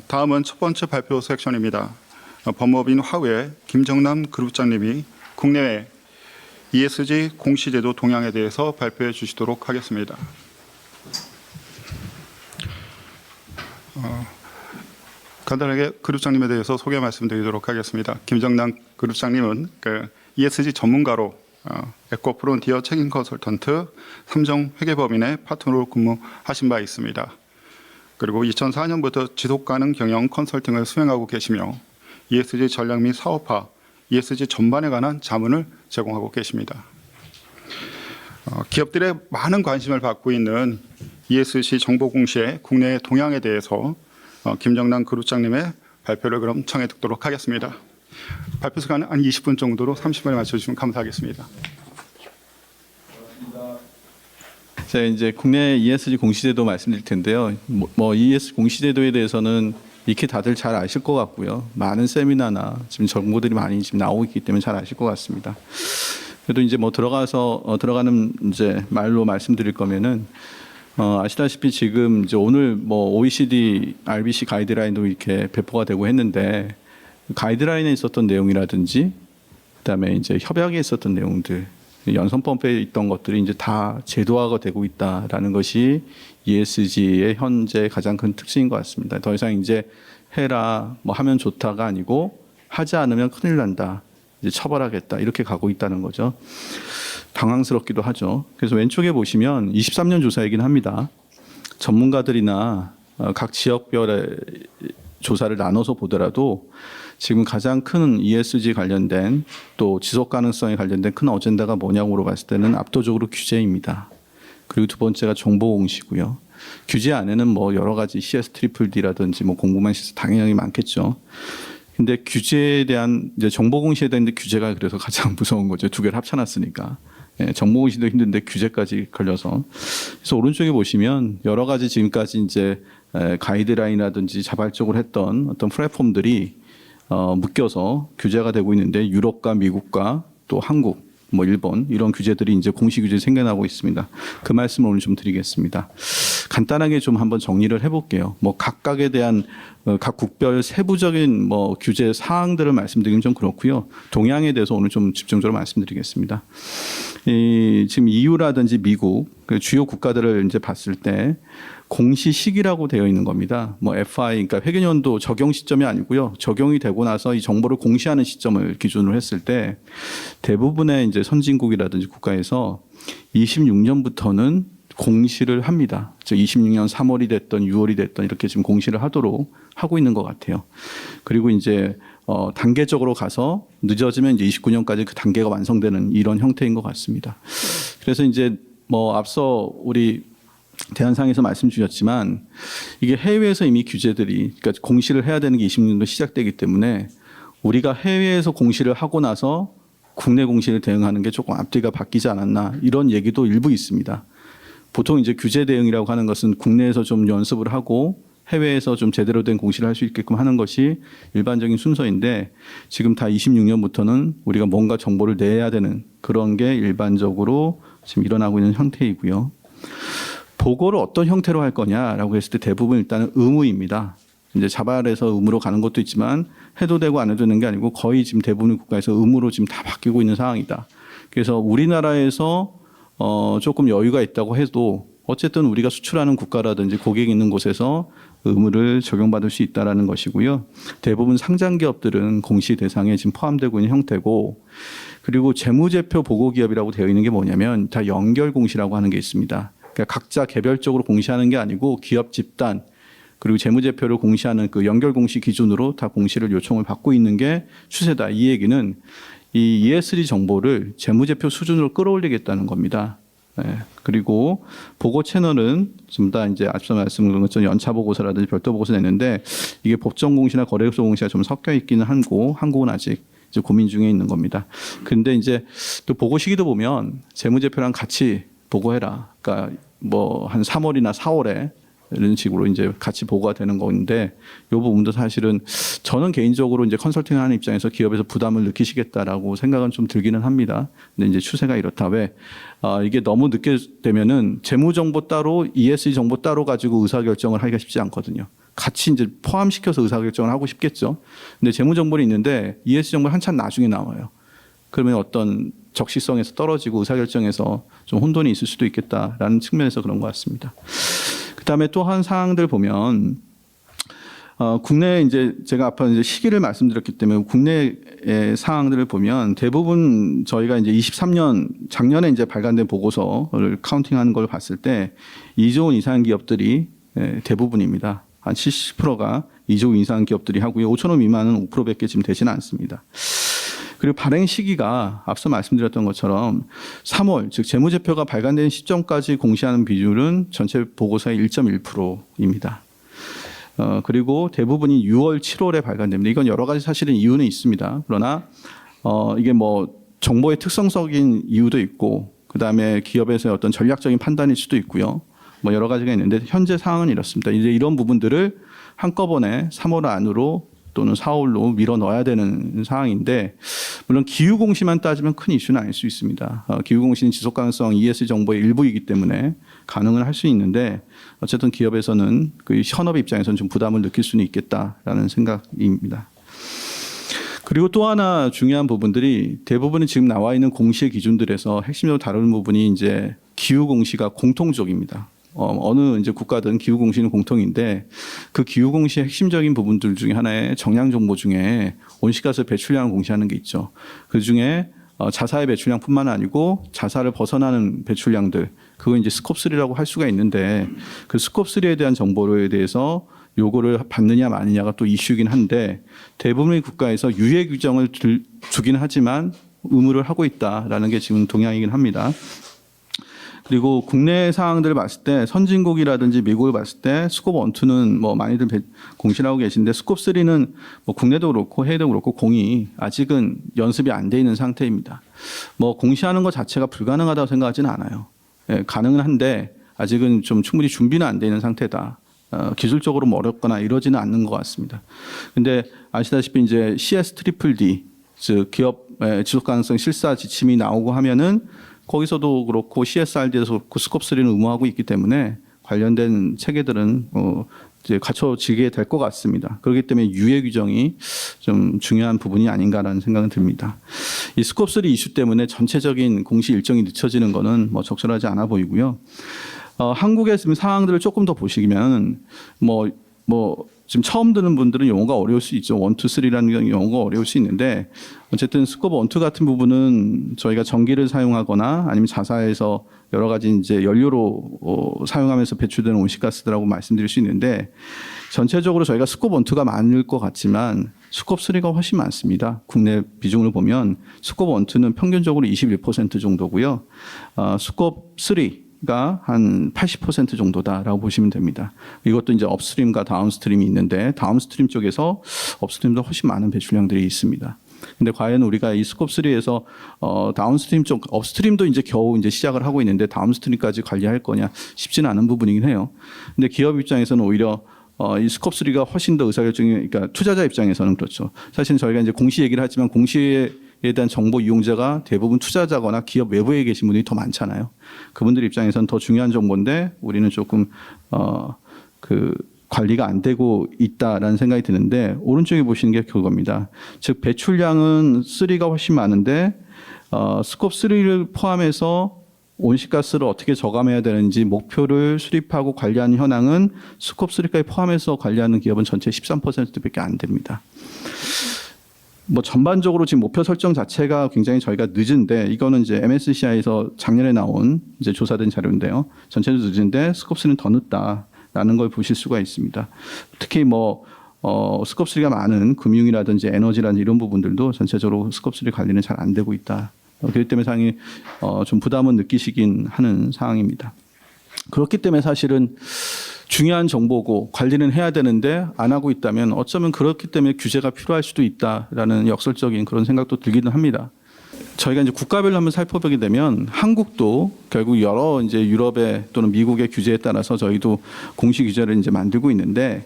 다음은 첫 번째 발표 섹션입니다. 법무법인 화우의 김정남 그룹장님이 국내외 ESG 공시제도 동향에 대해서 발표해 주시도록 하겠습니다. 간단하게 그룹장님에 대해서 소개 말씀드리도록 하겠습니다. 김정남 그룹장님은 ESG 전문가로 에코프론티어 책임 컨설턴트, 삼정 회계법인의 파트너로 근무하신 바 있습니다. 그리고 2004년부터 지속가능 경영 컨설팅을 수행하고 계시며 ESG 전략 및 사업화, ESG 전반에 관한 자문을 제공하고 계십니다. 기업들의 많은 관심을 받고 있는 ESG 정보 공시의 국내 동향에 대해서 김정남 그룹장님의 발표를 그럼 청해 듣도록 하겠습니다. 발표 시간은 한 20분 정도로 30분에 맞춰주시면 감사하겠습니다. 자, 이제 국내 ESG 공시제도 말씀드릴 텐데요. ESG 공시제도에 대해서는 익히 다들 잘 아실 것 같고요. 많은 세미나나 지금 정보들이 많이 지금 나오고 있기 때문에 잘 아실 것 같습니다. 그래도 이제 들어가는 이제 말로 말씀드릴 거면은 아시다시피 지금 이제 오늘 OECD RBC 가이드라인도 이렇게 배포가 되고 했는데 가이드라인에 있었던 내용이라든지 그다음에 이제 협약에 있었던 내용들 연선법에 있던 것들이 이제 다 제도화가 되고 있다라는 것이 ESG의 현재 가장 큰 특징인 것 같습니다. 더 이상 이제 해라 하면 좋다가 아니고 하지 않으면 큰일 난다. 이제 처벌하겠다. 이렇게 가고 있다는 거죠. 당황스럽기도 하죠. 그래서 왼쪽에 보시면 23년 조사이긴 합니다. 전문가들이나 각 지역별의 조사를 나눠서 보더라도 지금 가장 큰 ESG 관련된 또 지속 가능성에 관련된 큰 어젠다가 뭐냐고 물어봤을 때는 압도적으로 규제입니다. 그리고 두 번째가 정보 공시고요. 규제 안에는 여러 가지 CS 트리플 D라든지 궁금한 시스 당연히 많겠죠. 근데 규제에 대한 이제 정보 공시에 대한 규제가 그래서 가장 무서운 거죠. 두 개를 합쳐놨으니까. 정보 공시도 힘든데 규제까지 걸려서. 그래서 오른쪽에 보시면 여러 가지 지금까지 이제 가이드라인이라든지 자발적으로 했던 어떤 플랫폼들이 묶여서 규제가 되고 있는데 유럽과 미국과 또 한국, 일본 이런 규제들이 이제 공시 규제 생겨나고 있습니다. 그 말씀을 오늘 좀 드리겠습니다. 간단하게 좀 한번 정리를 해볼게요. 각각에 대한 각 국별 세부적인 규제 사항들을 말씀드리긴 좀 그렇고요. 동향에 대해서 오늘 좀 집중적으로 말씀드리겠습니다. 지금 EU라든지 미국 주요 국가들을 이제 봤을 때 공시 시기라고 되어 있는 겁니다. FI, 그러니까 회계연도 적용 시점이 아니고요. 적용이 되고 나서 이 정보를 공시하는 시점을 기준으로 했을 때 대부분의 이제 선진국이라든지 국가에서 26년부터는 공시를 합니다. 즉 26년 3월이 됐던 6월이 됐던 이렇게 지금 공시를 하도록 하고 있는 것 같아요. 그리고 이제 단계적으로 가서 늦어지면 이제 29년까지 그 단계가 완성되는 이런 형태인 것 같습니다. 그래서 이제 앞서 우리 대안상에서 말씀 주셨지만 이게 해외에서 이미 규제들이 그러니까 공시를 해야 되는 게 20년도 시작되기 때문에 우리가 해외에서 공시를 하고 나서 국내 공시를 대응하는 게 조금 앞뒤가 바뀌지 않았나 이런 얘기도 일부 있습니다. 보통 이제 규제 대응이라고 하는 것은 국내에서 좀 연습을 하고 해외에서 좀 제대로 된 공시를 할 수 있게끔 하는 것이 일반적인 순서인데 지금 다 26년부터는 우리가 뭔가 정보를 내야 되는 그런 게 일반적으로 지금 일어나고 있는 형태이고요. 보고를 어떤 형태로 할 거냐라고 했을 때 대부분 일단은 의무입니다. 이제 자발해서 의무로 가는 것도 있지만 해도 되고 안 해도 되는 게 아니고 거의 지금 대부분 국가에서 의무로 지금 다 바뀌고 있는 상황이다. 그래서 우리나라에서 조금 여유가 있다고 해도 어쨌든 우리가 수출하는 국가라든지 고객이 있는 곳에서 의무를 적용받을 수 있다라는 것이고요. 대부분 상장 기업들은 공시 대상에 지금 포함되고 있는 형태고 그리고 재무제표 보고 기업이라고 되어 있는 게 뭐냐면 다 연결 공시라고 하는 게 있습니다. 그러니까 각자 개별적으로 공시하는 게 아니고 기업 집단 그리고 재무제표를 공시하는 그 연결 공시 기준으로 다 공시를 요청을 받고 있는 게 추세다. 이 얘기는 이 ESG 정보를 재무제표 수준으로 끌어올리겠다는 겁니다. 그리고 보고 채널은 지금 다 이제 앞서 말씀드린 것처럼 연차 보고서라든지 별도 보고서 냈는데 이게 법정 공시나 거래소 공시가 좀 섞여 있기는 하고 한국은 아직 이제 고민 중에 있는 겁니다. 근데 이제 또 보고 시기도 보면 재무제표랑 같이 보고해라. 그러니까 한 3월이나 4월에 이런 식으로 이제 같이 보고가 되는 건데 이 부분도 사실은 저는 개인적으로 이제 컨설팅하는 입장에서 기업에서 부담을 느끼시겠다라고 생각은 좀 들기는 합니다. 근데 이제 추세가 이렇다. 왜 이게 너무 늦게 되면은 재무 정보 따로 ESG 정보 따로 가지고 의사 결정을 하기가 쉽지 않거든요. 같이 이제 포함시켜서 의사 결정을 하고 싶겠죠. 근데 재무 정보는 있는데 ESG 정보는 한참 나중에 나와요. 그러면 어떤 적시성에서 떨어지고 의사결정에서 좀 혼돈이 있을 수도 있겠다라는 측면에서 그런 것 같습니다. 그다음에 또 한 사항들 보면 국내 이제 제가 아까 이제 시기를 말씀드렸기 때문에 국내의 사항들을 보면 대부분 저희가 이제 23년 작년에 이제 발간된 보고서를 카운팅하는 걸 봤을 때 2조 원 이상 기업들이 대부분입니다. 한 70%가 2조 원 이상 기업들이 하고요. 5천 원 미만은 5%밖에 지금 되지는 않습니다. 그리고 발행 시기가 앞서 말씀드렸던 것처럼 3월, 즉 재무제표가 발간된 시점까지 공시하는 비율은 전체 보고서의 1.1%입니다. 그리고 대부분이 6월, 7월에 발간됩니다. 이건 여러 가지 사실은 이유는 있습니다. 그러나 이게 뭐 정보의 특성적인 이유도 있고, 그 다음에 기업에서의 어떤 전략적인 판단일 수도 있고요. 뭐 여러 가지가 있는데 현재 상황은 이렇습니다. 이제 이런 부분들을 한꺼번에 3월 안으로 또는 4월로 밀어 넣어야 되는 상황인데, 물론 기후공시만 따지면 큰 이슈는 아닐 수 있습니다. 기후공시는 지속가능성 ESG 정보의 일부이기 때문에 가능은 할 수 있는데, 어쨌든 기업에서는 그 현업 입장에서는 좀 부담을 느낄 수는 있겠다라는 생각입니다. 그리고 또 하나 중요한 부분들이 대부분은 지금 나와 있는 공시의 기준들에서 핵심적으로 다루는 부분이 이제 기후공시가 공통적입니다. 어느 이제 국가든 기후공시는 공통인데 그 기후공시의 핵심적인 부분들 중에 하나의 정량 정보 중에 온실가스 배출량을 공시하는 게 있죠. 그 중에 자사의 배출량뿐만 아니고 자사를 벗어나는 배출량들, 그거 이제 스콥3라고 할 수가 있는데 그 스콥3에 대한 정보에 대해서 요거를 받느냐 마느냐가 또 이슈이긴 한데 대부분의 국가에서 유예 규정을 주긴 하지만 의무를 하고 있다라는 게 지금 동향이긴 합니다. 그리고 국내 사항들을 봤을 때 선진국이라든지 미국을 봤을 때 스콥 1, 2는 뭐 많이들 공시를 하고 계신데 스콥 3는 뭐 국내도 그렇고 해외도 그렇고 공이 아직은 연습이 안 돼 있는 상태입니다. 뭐 공시하는 것 자체가 불가능하다고 생각하지는 않아요. 예, 가능은 한데 아직은 좀 충분히 준비는 안 돼 있는 상태다. 기술적으로 어렵거나 이러지는 않는 것 같습니다. 근데 아시다시피 이제 CS-DDD, 즉 기업의 지속가능성 실사 지침이 나오고 하면은 거기서도 그렇고 CSRD에서 그렇고 스콥3는 의무하고 있기 때문에 관련된 체계들은 이제 갖춰지게 될 것 같습니다. 그렇기 때문에 유예 규정이 좀 중요한 부분이 아닌가라는 생각은 듭니다. 이 스콥3 이슈 때문에 전체적인 공시 일정이 늦춰지는 것은 뭐 적절하지 않아 보이고요. 한국의 지금 상황들을 조금 더 보시면 지금 처음 듣는 분들은 용어가 어려울 수 있죠. 1, 2, 3라는 용어가 어려울 수 있는데 어쨌든 스콥 1, 2 같은 부분은 저희가 전기를 사용하거나 아니면 자사에서 여러 가지 이제 연료로 사용하면서 배출되는 온실가스들하고 말씀드릴 수 있는데 전체적으로 저희가 스콥 1, 2가 많을 것 같지만 스콥 3가 훨씬 많습니다. 국내 비중을 보면 스콥 1, 2는 평균적으로 21% 정도고요. 스콥 3 가 한 80% 정도다라고 보시면 됩니다. 이것도 이제 업스트림과 다운스트림이 있는데 다운스트림 쪽에서 업스트림도 훨씬 많은 배출량들이 있습니다. 근데 과연 우리가 이 스콥3에서 다운스트림 쪽, 업스트림도 이제 겨우 이제 시작을 하고 있는데 다운스트림까지 관리할 거냐 쉽지는 않은 부분이긴 해요. 근데 기업 입장에서는 오히려 이 스콥3가 훨씬 더 의사결정이, 그러니까 투자자 입장에서는 그렇죠. 사실 저희가 이제 공시 얘기를 하지만 공시에 대한 정보 이용자가 대부분 투자자거나 기업 외부에 계신 분들이 더 많잖아요. 그분들 입장에서는 더 중요한 정보인데 우리는 조금 그 관리가 안 되고 있다라는 생각이 드는데 오른쪽에 보시는 게 그겁니다. 즉 배출량은 3가 훨씬 많은데 스콥 3를 포함해서 온실가스를 어떻게 저감해야 되는지 목표를 수립하고 관리하는 현황은 스콥 3까지 포함해서 관리하는 기업은 전체 13%밖에 안 됩니다. 뭐 전반적으로 지금 목표 설정 자체가 굉장히 저희가 늦은데 이거는 이제 MSCI에서 작년에 나온 이제 조사된 자료인데요. 전체도 늦은데 스콥3는 더 늦다라는 걸 보실 수가 있습니다. 특히 뭐 스콥3가 많은 금융이라든지 에너지라든지 이런 부분들도 전체적으로 스콥3 관리는 잘 안 되고 있다. 그렇기 때문에 상당히 좀 부담은 느끼시긴 하는 상황입니다. 그렇기 때문에 사실은 중요한 정보고 관리는 해야 되는데 안 하고 있다면 어쩌면 그렇기 때문에 규제가 필요할 수도 있다라는 역설적인 그런 생각도 들기는 합니다. 저희가 이제 국가별로 한번 살펴보게 되면 한국도 결국 여러 이제 유럽의 또는 미국의 규제에 따라서 저희도 공시 규제를 이제 만들고 있는데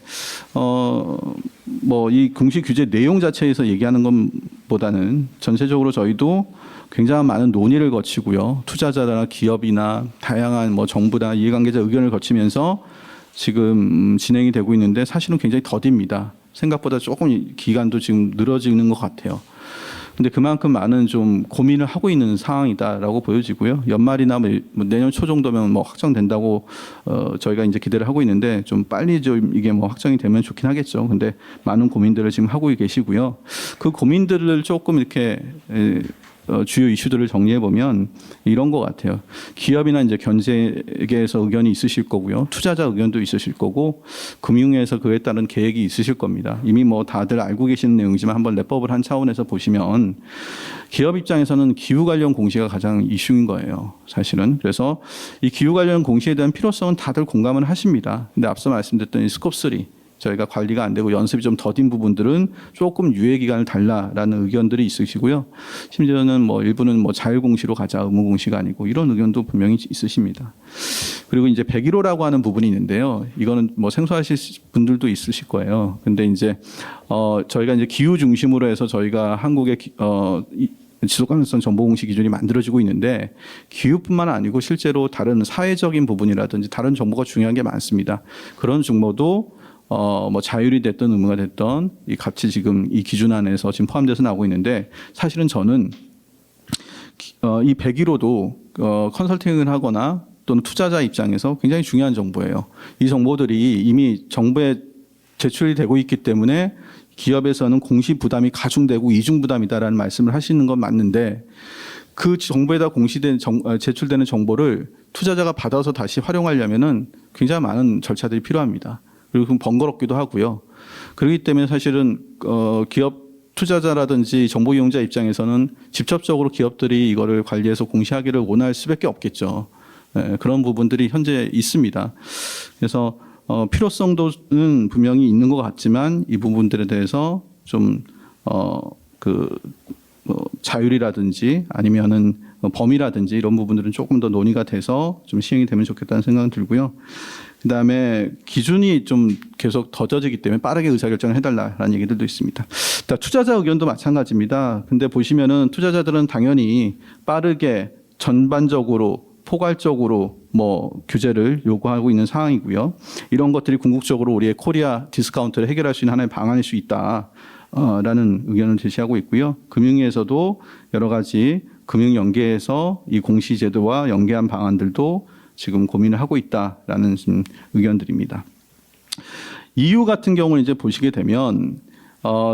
뭐 이 공시 규제 내용 자체에서 얘기하는 것보다는 전체적으로 저희도 굉장히 많은 논의를 거치고요. 투자자나 기업이나 다양한 뭐 정부나 이해관계자 의견을 거치면서 지금 진행이 되고 있는데 사실은 굉장히 더딥니다. 생각보다 조금 기간도 지금 늘어지는 것 같아요. 근데 그만큼 많은 좀 고민을 하고 있는 상황이다라고 보여지고요. 연말이나 뭐 내년 초 정도면 뭐 확정된다고 저희가 이제 기대를 하고 있는데 좀 빨리 좀 이게 뭐 확정이 되면 좋긴 하겠죠. 근데 많은 고민들을 지금 하고 계시고요. 그 고민들을 조금 이렇게 주요 이슈들을 정리해 보면 이런 것 같아요. 기업이나 이제 경제계에서 의견이 있으실 거고요. 투자자 의견도 있으실 거고, 금융에서 그에 따른 계획이 있으실 겁니다. 이미 뭐 다들 알고 계시는 내용이지만 한번 랩법을 한 차원에서 보시면 기업 입장에서는 기후 관련 공시가 가장 이슈인 거예요. 사실은. 그래서 이 기후 관련 공시에 대한 필요성은 다들 공감을 하십니다. 근데 앞서 말씀드렸던 이 스콥 3 저희가 관리가 안 되고 연습이 좀 더딘 부분들은 조금 유예 기간을 달라라는 의견들이 있으시고요. 심지어는 뭐 일부는 뭐 자율 공시로 가자, 의무 공시가 아니고 이런 의견도 분명히 있으십니다. 그리고 이제 101호라고 하는 부분이 있는데요. 이거는 뭐 생소하실 분들도 있으실 거예요. 근데 이제 저희가 이제 기후 중심으로 해서 저희가 한국의 지속 가능성 정보 공시 기준이 만들어지고 있는데 기후뿐만 아니고 실제로 다른 사회적인 부분이라든지 다른 정보가 중요한 게 많습니다. 그런 정보도 뭐 자율이 됐던 의무가 됐던 이 같이 지금 이 기준 안에서 지금 포함돼서 나오고 있는데 사실은 저는 이 101호도 컨설팅을 하거나 또는 투자자 입장에서 굉장히 중요한 정보예요. 이 정보들이 이미 정부에 제출이 되고 있기 때문에 기업에서는 공시 부담이 가중되고 이중 부담이다라는 말씀을 하시는 건 맞는데 그 정보에다 제출되는 정보를 투자자가 받아서 다시 활용하려면은 굉장히 많은 절차들이 필요합니다. 그리고 번거롭기도 하고요. 그렇기 때문에 사실은 기업 투자자라든지 정보 이용자 입장에서는 직접적으로 기업들이 이거를 관리해서 공시하기를 원할 수밖에 없겠죠. 그런 부분들이 현재 있습니다. 그래서 필요성도는 분명히 있는 것 같지만 이 부분들에 대해서 좀 자율이라든지 아니면은 범위라든지 이런 부분들은 조금 더 논의가 돼서 좀 시행이 되면 좋겠다는 생각은 들고요. 그다음에 기준이 좀 계속 더뎌지기 때문에 빠르게 의사결정을 해달라라는 얘기들도 있습니다. 투자자 의견도 마찬가지입니다. 근데 보시면은 투자자들은 당연히 빠르게 전반적으로 포괄적으로 뭐 규제를 요구하고 있는 상황이고요. 이런 것들이 궁극적으로 우리의 코리아 디스카운트를 해결할 수 있는 하나의 방안일 수 있다. 라는 의견을 제시하고 있고요. 금융위에서도 여러 가지 금융 연계에서 이 공시 제도와 연계한 방안들도 지금 고민을 하고 있다라는 의견들입니다. EU 같은 경우는 이제 보시게 되면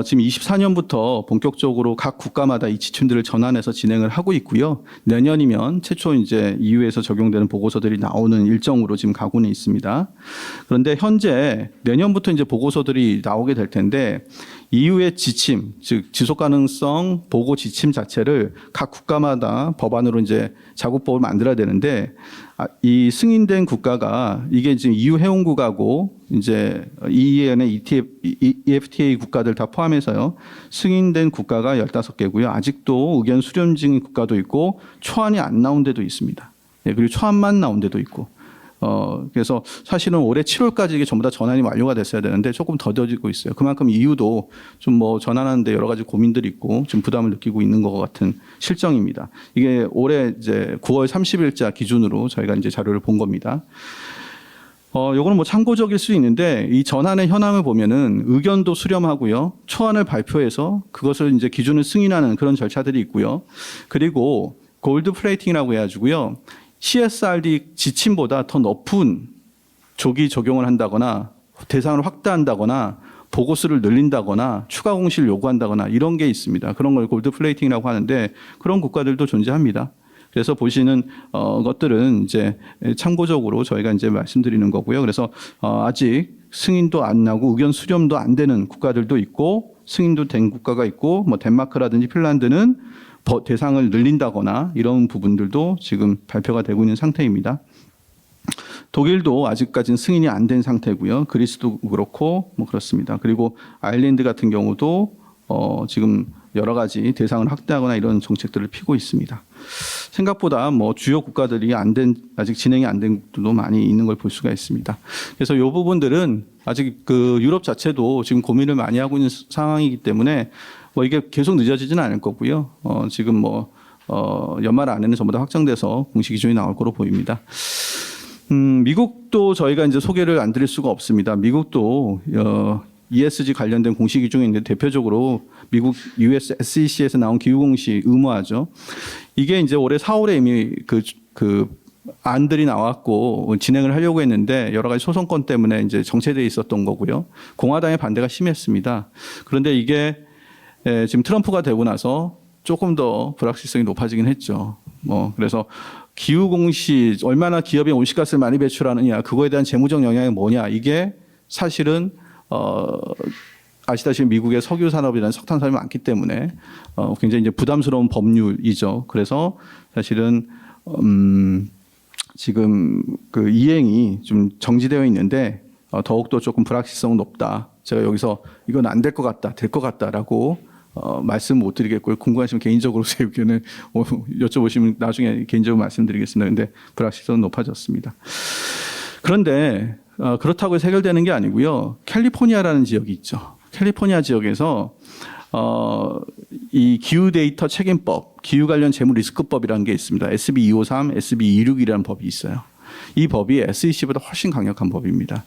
지금 24년부터 본격적으로 각 국가마다 이 지침들을 전환해서 진행을 하고 있고요. 내년이면 최초 이제 EU에서 적용되는 보고서들이 나오는 일정으로 지금 가고는 있습니다. 그런데 현재 내년부터 이제 보고서들이 나오게 될 텐데 EU의 지침, 즉 지속 가능성 보고 지침 자체를 각 국가마다 법안으로 이제 자국법을 만들어야 되는데 이 승인된 국가가 이게 지금 EU 회원국하고 이제 EEN의 EFTA 국가들 다 포함해서요. 승인된 국가가 15개고요. 아직도 의견 수렴 중인 국가도 있고 초안이 안 나온 데도 있습니다. 그리고 초안만 나온 데도 있고. 그래서 사실은 올해 7월까지 이게 전부 다 전환이 완료가 됐어야 되는데 조금 더뎌지고 있어요. 그만큼 EU도 좀 뭐 전환하는데 여러 가지 고민들이 있고 좀 부담을 느끼고 있는 것 같은 실정입니다. 이게 올해 이제 9월 30일자 기준으로 저희가 이제 자료를 본 겁니다. 요거는 뭐 참고적일 수 있는데 이 전환의 현황을 보면은 의견도 수렴하고요. 초안을 발표해서 그것을 이제 기준을 승인하는 그런 절차들이 있고요. 그리고 골드 플레이팅이라고 해가지고요. CSRD 지침보다 더 높은 조기 적용을 한다거나 대상을 확대한다거나 보고수를 늘린다거나 추가 공시를 요구한다거나 이런 게 있습니다. 그런 걸 골드 플레이팅이라고 하는데 그런 국가들도 존재합니다. 그래서 보시는 것들은 이제 참고적으로 저희가 이제 말씀드리는 거고요. 그래서 아직 승인도 안 나고 의견 수렴도 안 되는 국가들도 있고 승인도 된 국가가 있고 뭐 덴마크라든지 핀란드는 대상을 늘린다거나 이런 부분들도 지금 발표가 되고 있는 상태입니다. 독일도 아직까지는 승인이 안 된 상태고요. 그리스도 그렇고 뭐 그렇습니다. 그리고 아일랜드 같은 경우도 지금 여러 가지 대상을 확대하거나 이런 정책들을 피고 있습니다. 생각보다 뭐 주요 국가들이 아직 진행이 안 된 것도 많이 있는 걸 볼 수가 있습니다. 그래서 이 부분들은 아직 그 유럽 자체도 지금 고민을 많이 하고 있는 상황이기 때문에 뭐 이게 계속 늦어지지는 않을 거고요. 지금 연말 안에는 전부 다 확정돼서 공식 기준이 나올 거로 보입니다. 미국도 저희가 이제 소개를 안 드릴 수가 없습니다. 미국도 ESG 관련된 공식 기준이 있는데 대표적으로 미국 US SEC에서 나온 기후 공시 의무화죠. 이게 이제 올해 4월에 이미 그 안들이 나왔고 진행을 하려고 했는데 여러 가지 소송건 때문에 이제 정체돼 있었던 거고요. 공화당의 반대가 심했습니다. 그런데 이게 지금 트럼프가 되고 나서 조금 더 불확실성이 높아지긴 했죠. 그래서 기후 공시 얼마나 기업이 온실가스를 많이 배출하느냐, 그거에 대한 재무적 영향이 뭐냐, 이게 사실은 아시다시피 미국의 석유 산업이라는 석탄 산업이 많기 때문에 굉장히 이제 부담스러운 법률이죠. 그래서 사실은 지금 그 이행이 좀 정지되어 있는데 더욱더 조금 불확실성은 높다. 제가 여기서 이건 안 될 것 같다, 될 것 같다라고 말씀 못 드리겠고요. 궁금하시면 개인적으로 제 의견을 여쭤보시면 나중에 개인적으로 말씀드리겠습니다. 근데 불확실성은 높아졌습니다. 그런데 그렇다고 해서 해결되는 게 아니고요. 캘리포니아라는 지역이 있죠. 캘리포니아 지역에서 이 기후 데이터 책임법, 기후 관련 재무 리스크법이라는 게 있습니다. SB 253, SB 261이라는 법이 있어요. 이 법이 SEC보다 훨씬 강력한 법입니다.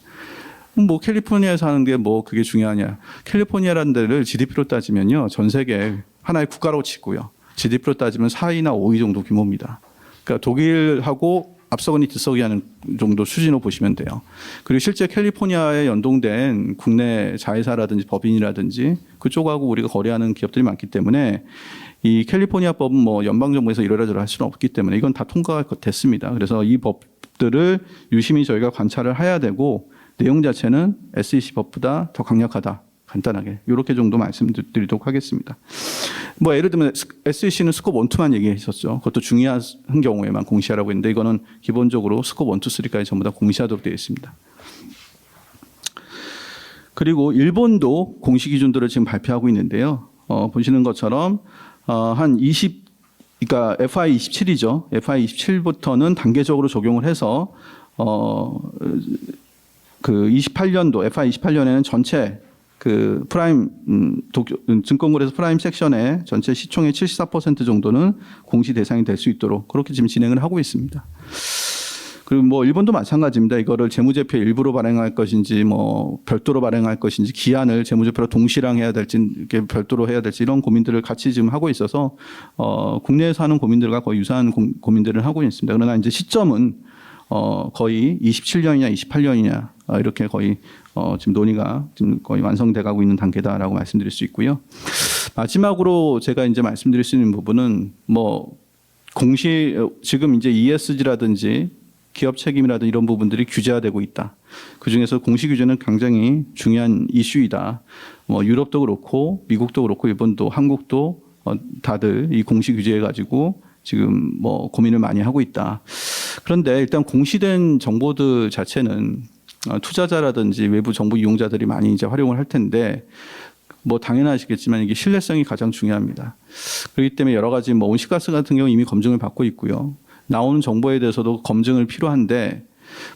뭐 캘리포니아에서 하는 게 뭐 그게 중요하냐. 캘리포니아라는 데를 GDP로 따지면요. 전 세계 하나의 국가로 치고요. GDP로 따지면 4위나 5위 정도 규모입니다. 그러니까 독일하고 앞서거니 뒤서기 하는 정도 수준으로 보시면 돼요. 그리고 실제 캘리포니아에 연동된 국내 자회사라든지 법인이라든지 그쪽하고 우리가 거래하는 기업들이 많기 때문에 이 캘리포니아 법은 뭐 연방정부에서 이러저러 할 수는 없기 때문에 이건 다 통과가 됐습니다. 그래서 이 법들을 유심히 저희가 관찰을 해야 되고 내용 자체는 SEC 법보다 더 강력하다. 간단하게 이렇게 정도 말씀드리도록 하겠습니다. 뭐 예를 들면 SEC는 스콥 1, 2만 얘기했었죠. 그것도 중요한 경우에만 공시하라고 했는데 이거는 기본적으로 스콥 1, 2, 3까지 전부 다 공시하도록 되어 있습니다. 그리고 일본도 공시 기준들을 지금 발표하고 있는데요. 보시는 것처럼 그러니까 FI 27이죠. FI 27부터는 단계적으로 적용을 해서 그 28년도 FI 28년에는 전체 그 프라임 증권거래소 프라임 섹션의 전체 시총의 74% 정도는 공시 대상이 될 수 있도록 그렇게 지금 진행을 하고 있습니다. 그리고 뭐 일본도 마찬가지입니다. 이거를 재무제표 일부로 발행할 것인지 뭐 별도로 발행할 것인지 기한을 재무제표로 동시랑 해야 될지 이렇게 별도로 해야 될지 이런 고민들을 같이 지금 하고 있어서 국내에서 하는 고민들과 거의 유사한 고민들을 하고 있습니다. 그러나 이제 시점은 거의 27년이냐 28년이냐 이렇게 거의 지금 논의가 지금 거의 완성돼 가고 있는 단계다라고 말씀드릴 수 있고요. 마지막으로 제가 이제 말씀드릴 수 있는 부분은 뭐 지금 이제 ESG라든지 기업 책임이라든지 이런 부분들이 규제화되고 있다. 그 중에서 공시 규제는 굉장히 중요한 이슈이다. 뭐 유럽도 그렇고 미국도 그렇고 일본도 한국도 다들 이 공시 규제해 가지고 지금 뭐 고민을 많이 하고 있다. 그런데 일단 공시된 정보들 자체는 투자자라든지 외부 정보 이용자들이 많이 이제 활용을 할 텐데 뭐 당연하시겠지만 이게 신뢰성이 가장 중요합니다. 그렇기 때문에 여러 가지 뭐 온실가스 같은 경우 이미 검증을 받고 있고요. 나오는 정보에 대해서도 검증을 필요한데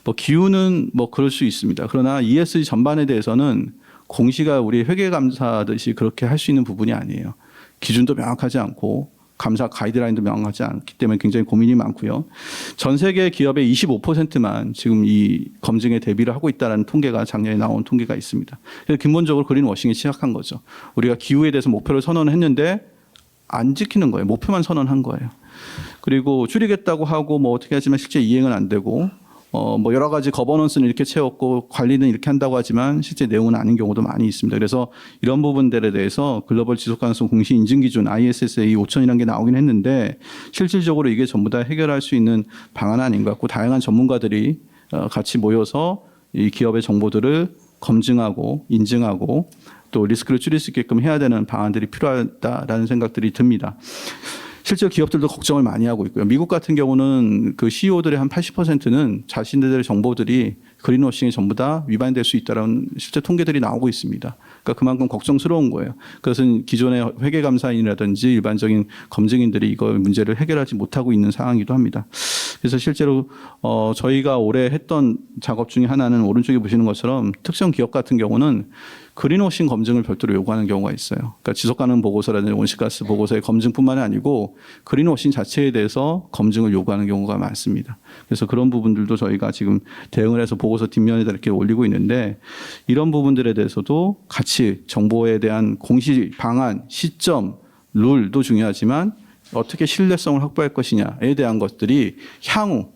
뭐 기후는 뭐 그럴 수 있습니다. 그러나 ESG 전반에 대해서는 공시가 우리 회계감사하듯이 그렇게 할 수 있는 부분이 아니에요. 기준도 명확하지 않고 감사 가이드라인도 명확하지 않기 때문에 굉장히 고민이 많고요. 전 세계 기업의 25%만 지금 이 검증에 대비를 하고 있다는 통계가 작년에 나온 통계가 있습니다. 그래서 근본적으로 그린워싱이 시작한 거죠. 우리가 기후에 대해서 목표를 선언했는데 안 지키는 거예요. 목표만 선언한 거예요. 그리고 줄이겠다고 하고 뭐 어떻게 하지만 실제 이행은 안 되고 뭐 여러 가지 거버넌스는 이렇게 채웠고 관리는 이렇게 한다고 하지만 실제 내용은 아닌 경우도 많이 있습니다. 그래서 이런 부분들에 대해서 글로벌 지속가능성 공시 인증 기준 ISSA 5000이라는 게 나오긴 했는데 실질적으로 이게 전부 다 해결할 수 있는 방안은 아닌 것 같고 다양한 전문가들이 같이 모여서 이 기업의 정보들을 검증하고 인증하고 또 리스크를 줄일 수 있게끔 해야 되는 방안들이 필요하다라는 생각들이 듭니다. 실제로 기업들도 걱정을 많이 하고 있고요. 미국 같은 경우는 그 CEO들의 한 80%는 자신들의 정보들이 그린워싱에 전부 다 위반될 수 있다는 실제 통계들이 나오고 있습니다. 그러니까 그만큼 걱정스러운 거예요. 그것은 기존의 회계감사인이라든지 일반적인 검증인들이 이거 문제를 해결하지 못하고 있는 상황이기도 합니다. 그래서 실제로 저희가 올해 했던 작업 중에 하나는 오른쪽에 보시는 것처럼 특정 기업 같은 경우는 그린워싱 검증을 별도로 요구하는 경우가 있어요. 그러니까 지속가능 보고서라든지 온실가스 보고서의 검증뿐만이 아니고 그린워싱 자체에 대해서 검증을 요구하는 경우가 많습니다. 그래서 그런 부분들도 저희가 지금 대응을 해서 보고서 뒷면에다 이렇게 올리고 있는데 이런 부분들에 대해서도 같이 정보에 대한 공시 방안, 시점, 룰도 중요하지만 어떻게 신뢰성을 확보할 것이냐에 대한 것들이 향후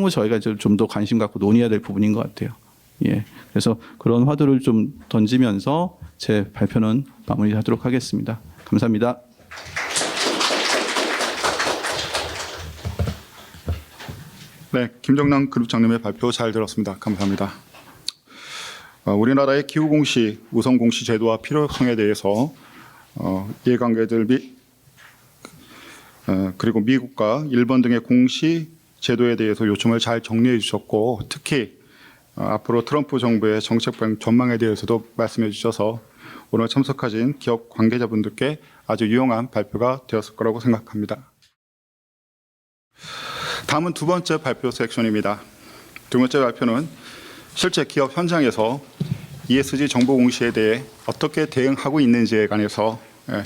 저희가 좀 더 관심 갖고 논의해야 될 부분인 것 같아요. 예. 그래서 그런 화두를 좀 던지면서 제 발표는 마무리하도록 하겠습니다. 감사합니다. 네, 김정남 그룹장님의 발표 잘 들었습니다. 감사합니다. 우리나라의 기후공시, 우선공시 제도와 필요성에 대해서 이해관계들 그리고 미국과 일본 등의 공시 제도에 대해서 요점을 잘 정리해 주셨고 특히 앞으로 트럼프 정부의 정책 전망에 대해서도 말씀해 주셔서 오늘 참석하신 기업 관계자분들께 아주 유용한 발표가 되었을 거라고 생각합니다. 다음은 두 번째 발표 섹션입니다. 두 번째 발표는 실제 기업 현장에서 ESG 정보 공시에 대해 어떻게 대응하고 있는지에 관해서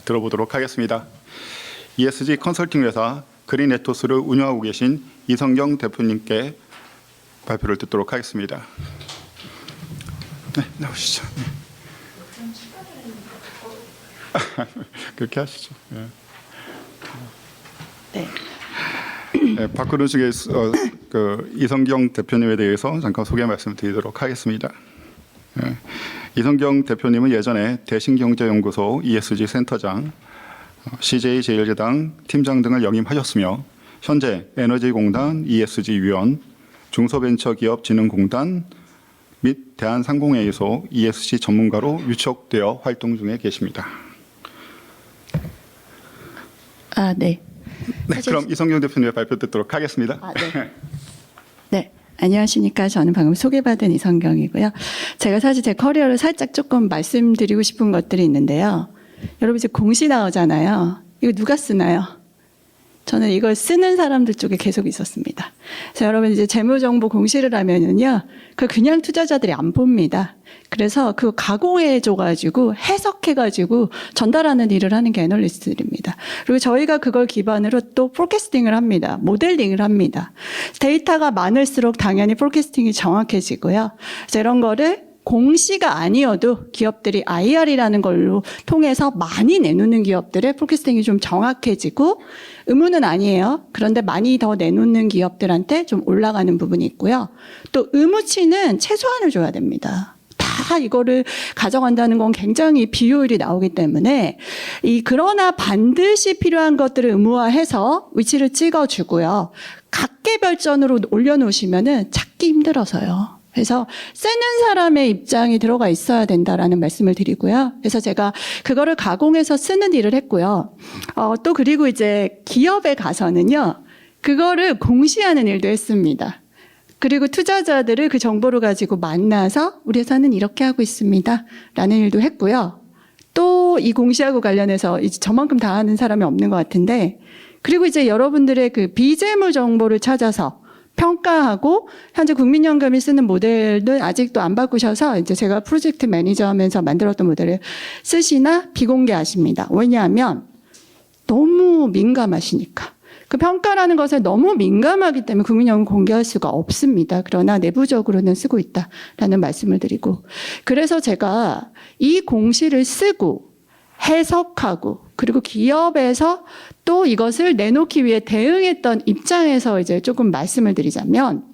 들어보도록 하겠습니다. ESG 컨설팅 회사 그린에토스를 운영하고 계신 이성경 대표님께 발표를 듣도록 하겠습니다. 네, 나오시죠. 그렇게 하시죠. 네. 네, 밖으로 중에 이성경 대표님에 대해서 잠깐 소개 말씀드리도록 하겠습니다. 네, 이성경 대표님은 예전에 대신경제연구소 ESG 센터장, CJ제일제당 팀장 등을 역임하셨으며 현재 에너지공단 ESG 위원, 중소벤처기업진흥공단 및 대한상공회의소 ESG 전문가로 유척되어 활동 중에 계십니다. 네. 네, 그럼 이성경 대표님의 발표 듣도록 하겠습니다. 네. 네. 안녕하십니까. 저는 방금 소개받은 이성경이고요. 제가 사실 제 커리어를 살짝 조금 말씀드리고 싶은 것들이 있는데요. 여러분 이제 공시 나오잖아요. 이거 누가 쓰나요? 저는 이걸 쓰는 사람들 쪽에 계속 있었습니다. 그래서 여러분 이제 재무정보 공시를 하면은요, 그냥 투자자들이 안 봅니다. 그래서 그거 가공해줘가지고 해석해가지고 전달하는 일을 하는 게 애널리스트들입니다. 그리고 저희가 그걸 기반으로 또 포캐스팅을 합니다. 모델링을 합니다. 데이터가 많을수록 당연히 포캐스팅이 정확해지고요. 그래서 이런 거를 공시가 아니어도 기업들이 IR이라는 걸로 통해서 많이 내놓는 기업들의 포캐스팅이 좀 정확해지고 의무는 아니에요. 그런데 많이 더 내놓는 기업들한테 좀 올라가는 부분이 있고요. 또 의무치는 최소한을 줘야 됩니다. 다 이거를 가져간다는 건 굉장히 비효율이 나오기 때문에 그러나 반드시 필요한 것들을 의무화해서 위치를 찍어주고요. 각계별전으로 올려놓으시면은 찾기 힘들어서요. 그래서 쓰는 사람의 입장이 들어가 있어야 된다라는 말씀을 드리고요. 그래서 제가 그거를 가공해서 쓰는 일을 했고요. 또 그리고 이제 기업에 가서는요, 그거를 공시하는 일도 했습니다. 그리고 투자자들을 그 정보를 가지고 만나서 우리 회사는 이렇게 하고 있습니다. 라는 일도 했고요. 또 이 공시하고 관련해서 이제 저만큼 다 하는 사람이 없는 것 같은데, 그리고 이제 여러분들의 그 비재무 정보를 찾아서 평가하고 현재 국민연금이 쓰는 모델은 아직도 안 바꾸셔서 이제 제가 프로젝트 매니저 하면서 만들었던 모델을 쓰시나 비공개하십니다. 왜냐하면 너무 민감하시니까. 그 평가라는 것에 너무 민감하기 때문에 국민연금 공개할 수가 없습니다. 그러나 내부적으로는 쓰고 있다라는 말씀을 드리고, 그래서 제가 이 공시를 쓰고 해석하고 그리고 기업에서 또 이것을 내놓기 위해 대응했던 입장에서 이제 조금 말씀을 드리자면